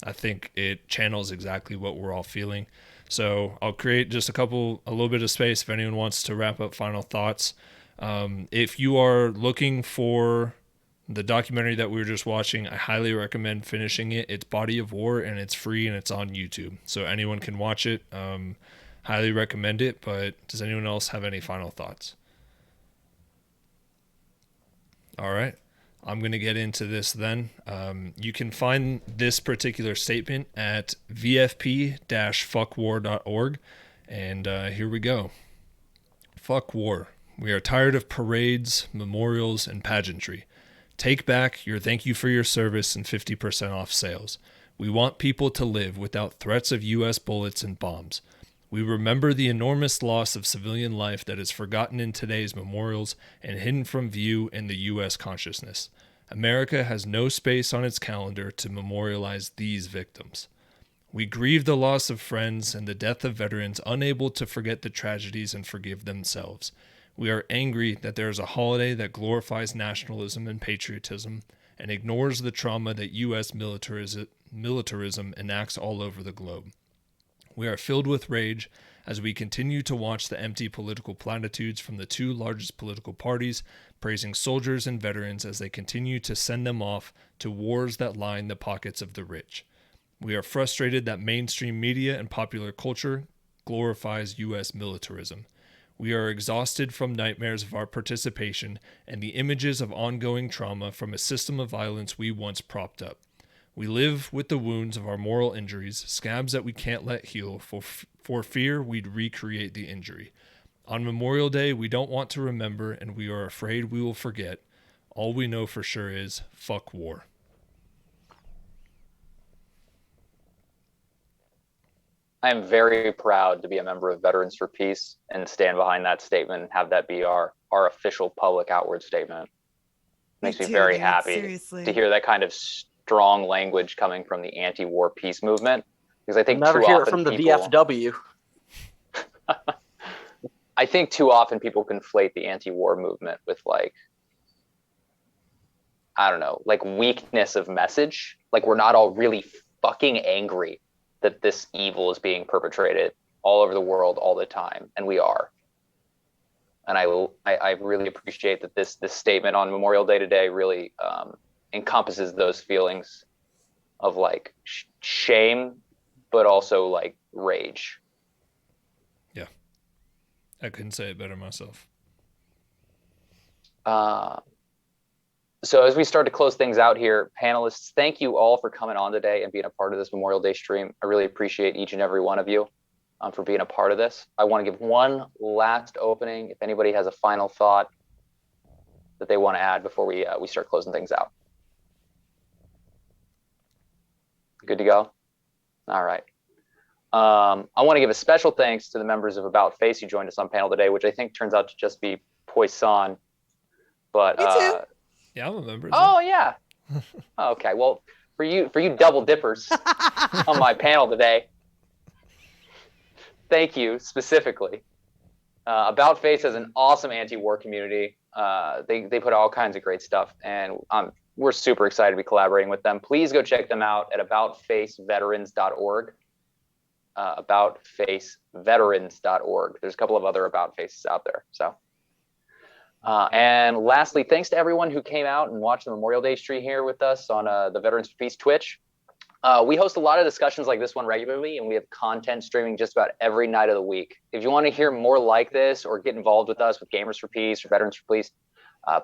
I think it channels exactly what we're all feeling. So I'll create just a little bit of space if anyone wants to wrap up final thoughts. If you are looking for the documentary that we were just watching, I highly recommend finishing it. It's Body of War, and it's free, and it's on YouTube, so anyone can watch it. Highly recommend it. But does anyone else have any final thoughts? All right, I'm going to get into this then. You can find this particular statement at vfp-fuckwar.org, and here we go. Fuck war. We are tired of parades, memorials, and pageantry. Take back your thank you for your service and 50% off sales. We want people to live without threats of U.S. bullets and bombs. We remember the enormous loss of civilian life that is forgotten in today's memorials and hidden from view in the U.S. consciousness. America has no space on its calendar to memorialize these victims. We grieve the loss of friends and the death of veterans unable to forget the tragedies and forgive themselves. We are angry that there is a holiday that glorifies nationalism and patriotism and ignores the trauma that U.S. militarism enacts all over the globe. We are filled with rage as we continue to watch the empty political platitudes from the two largest political parties praising soldiers and veterans as they continue to send them off to wars that line the pockets of the rich. We are frustrated that mainstream media and popular culture glorifies U.S. militarism. We are exhausted from nightmares of our participation and the images of ongoing trauma from a system of violence we once propped up. We live with the wounds of our moral injuries, scabs that we can't let heal for fear we'd recreate the injury. On Memorial Day, we don't want to remember and we are afraid we will forget. All we know for sure is, fuck war. I am very proud to be a member of Veterans for Peace and stand behind that statement and have that be our official public outward statement. Makes me very happy to hear that kind of strong language coming from the anti-war peace movement, because I think never too hear often it from the people, VFW. I think too often people conflate the anti-war movement with like, I don't know, like weakness of message. Like we're not all really fucking angry that this evil is being perpetrated all over the world all the time, and we are. And I really appreciate that this statement on Memorial Day today really encompasses those feelings of like shame, but also like rage. Yeah, I couldn't say it better myself. So as we start to close things out here, panelists, thank you all for coming on today and being a part of this Memorial Day stream. I really appreciate each and every one of you for being a part of this. I want to give one last opening if anybody has a final thought that they want to add before we start closing things out. Good to go? All right. I want to give a special thanks to the members of About Face who joined us on panel today, which I think turns out to just be Poisson. But Me too. Yeah, I'm a member. Oh yeah. Okay. Well, for you double dippers on my panel today, thank you specifically. About Face has an awesome anti-war community. They put all kinds of great stuff, and we're super excited to be collaborating with them. Please go check them out at aboutfaceveterans.org. Aboutfaceveterans.org. There's a couple of other About Faces out there. So. And lastly, thanks to everyone who came out and watched the Memorial Day stream here with us on the Veterans for Peace Twitch. We host a lot of discussions like this one regularly, and we have content streaming just about every night of the week. If you want to hear more like this or get involved with us with Gamers for Peace or Veterans for Peace,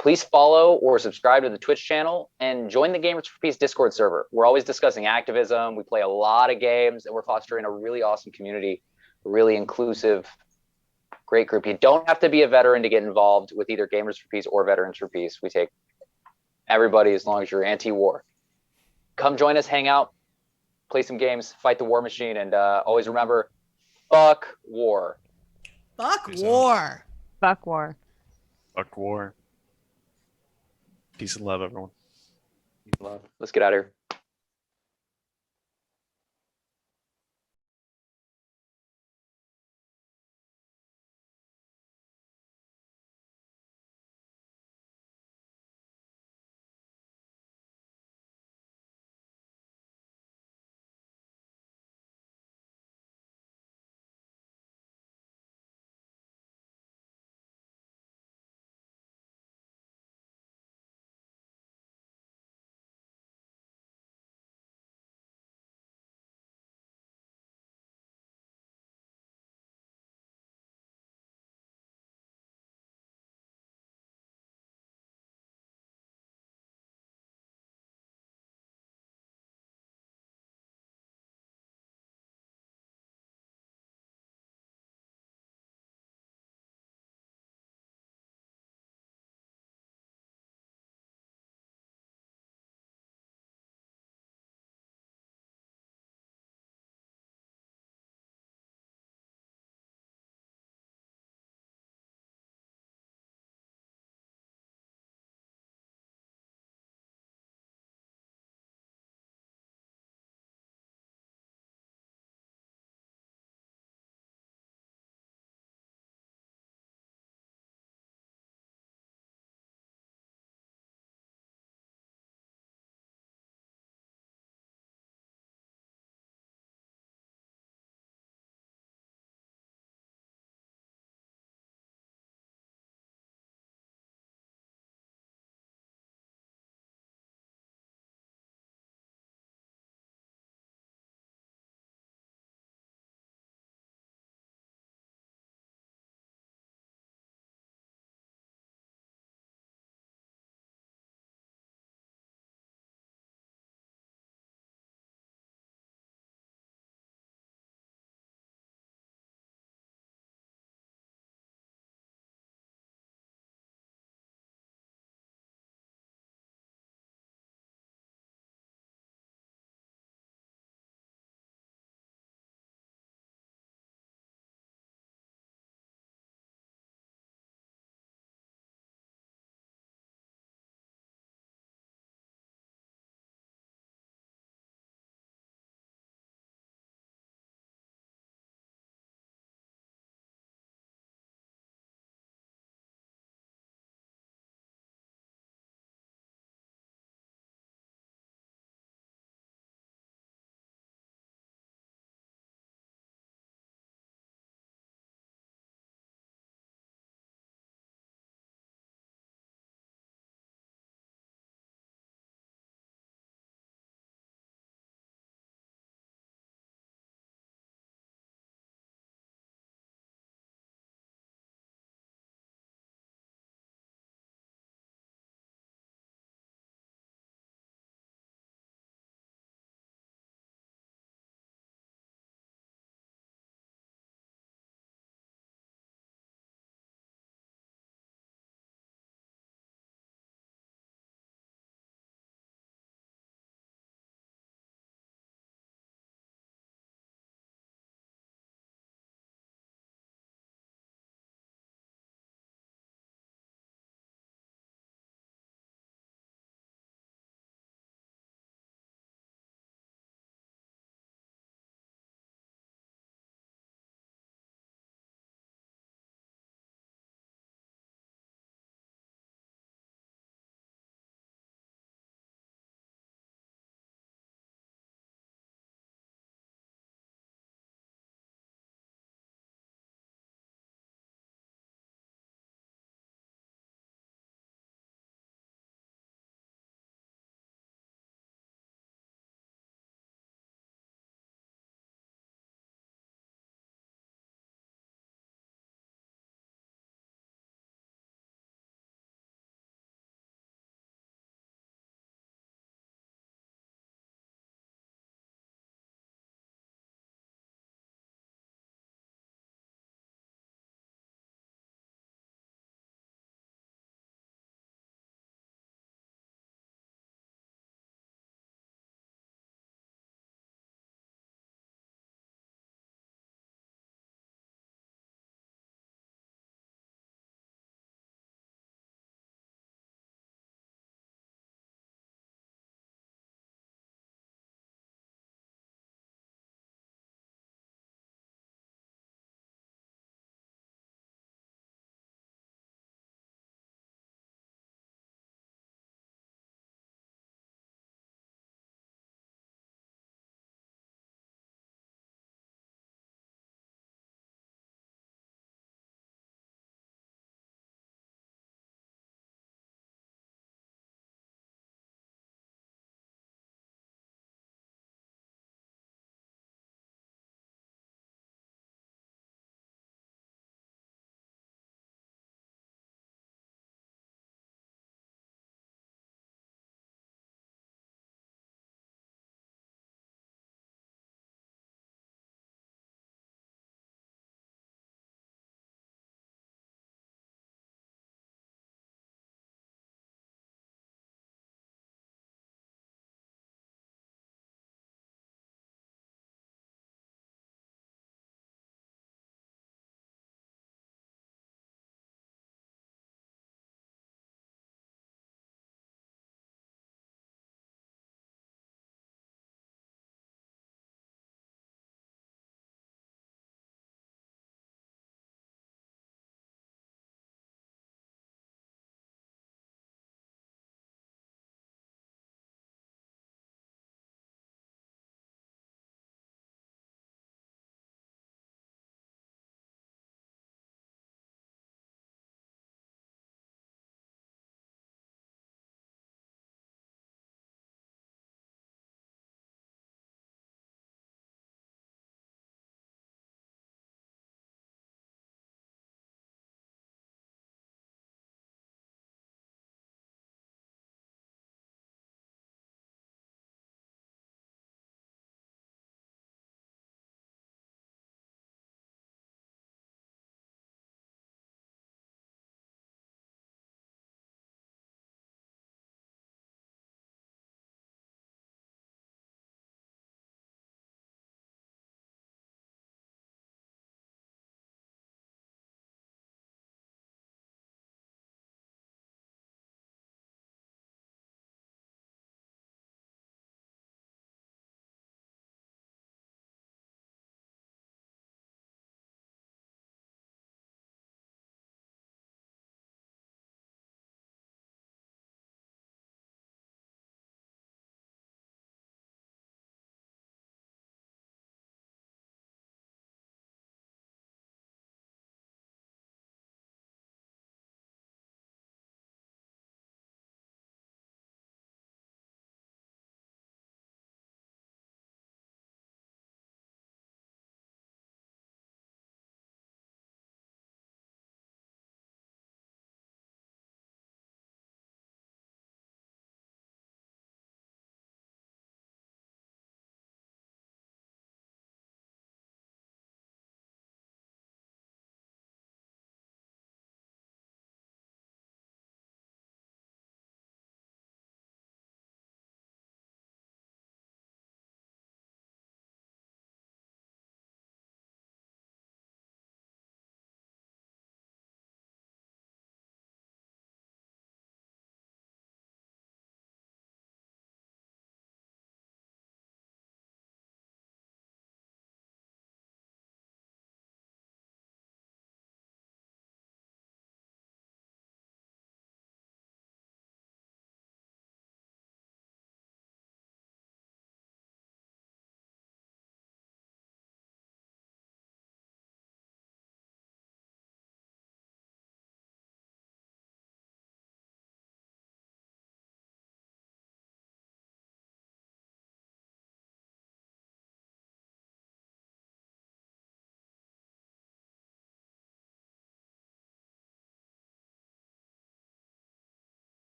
please follow or subscribe to the Twitch channel and join the Gamers for Peace Discord server. We're always discussing activism. We play a lot of games, and we're fostering a really awesome community, a really inclusive, great group. You don't have to be a veteran to get involved with either Gamers for Peace or Veterans for Peace. We take everybody as long as you're anti-war. Come join us, hang out, play some games, fight the war machine, and always remember, fuck war. Fuck war. Fuck war. Fuck war. Peace and love, everyone. Peace and love. Let's get out of here.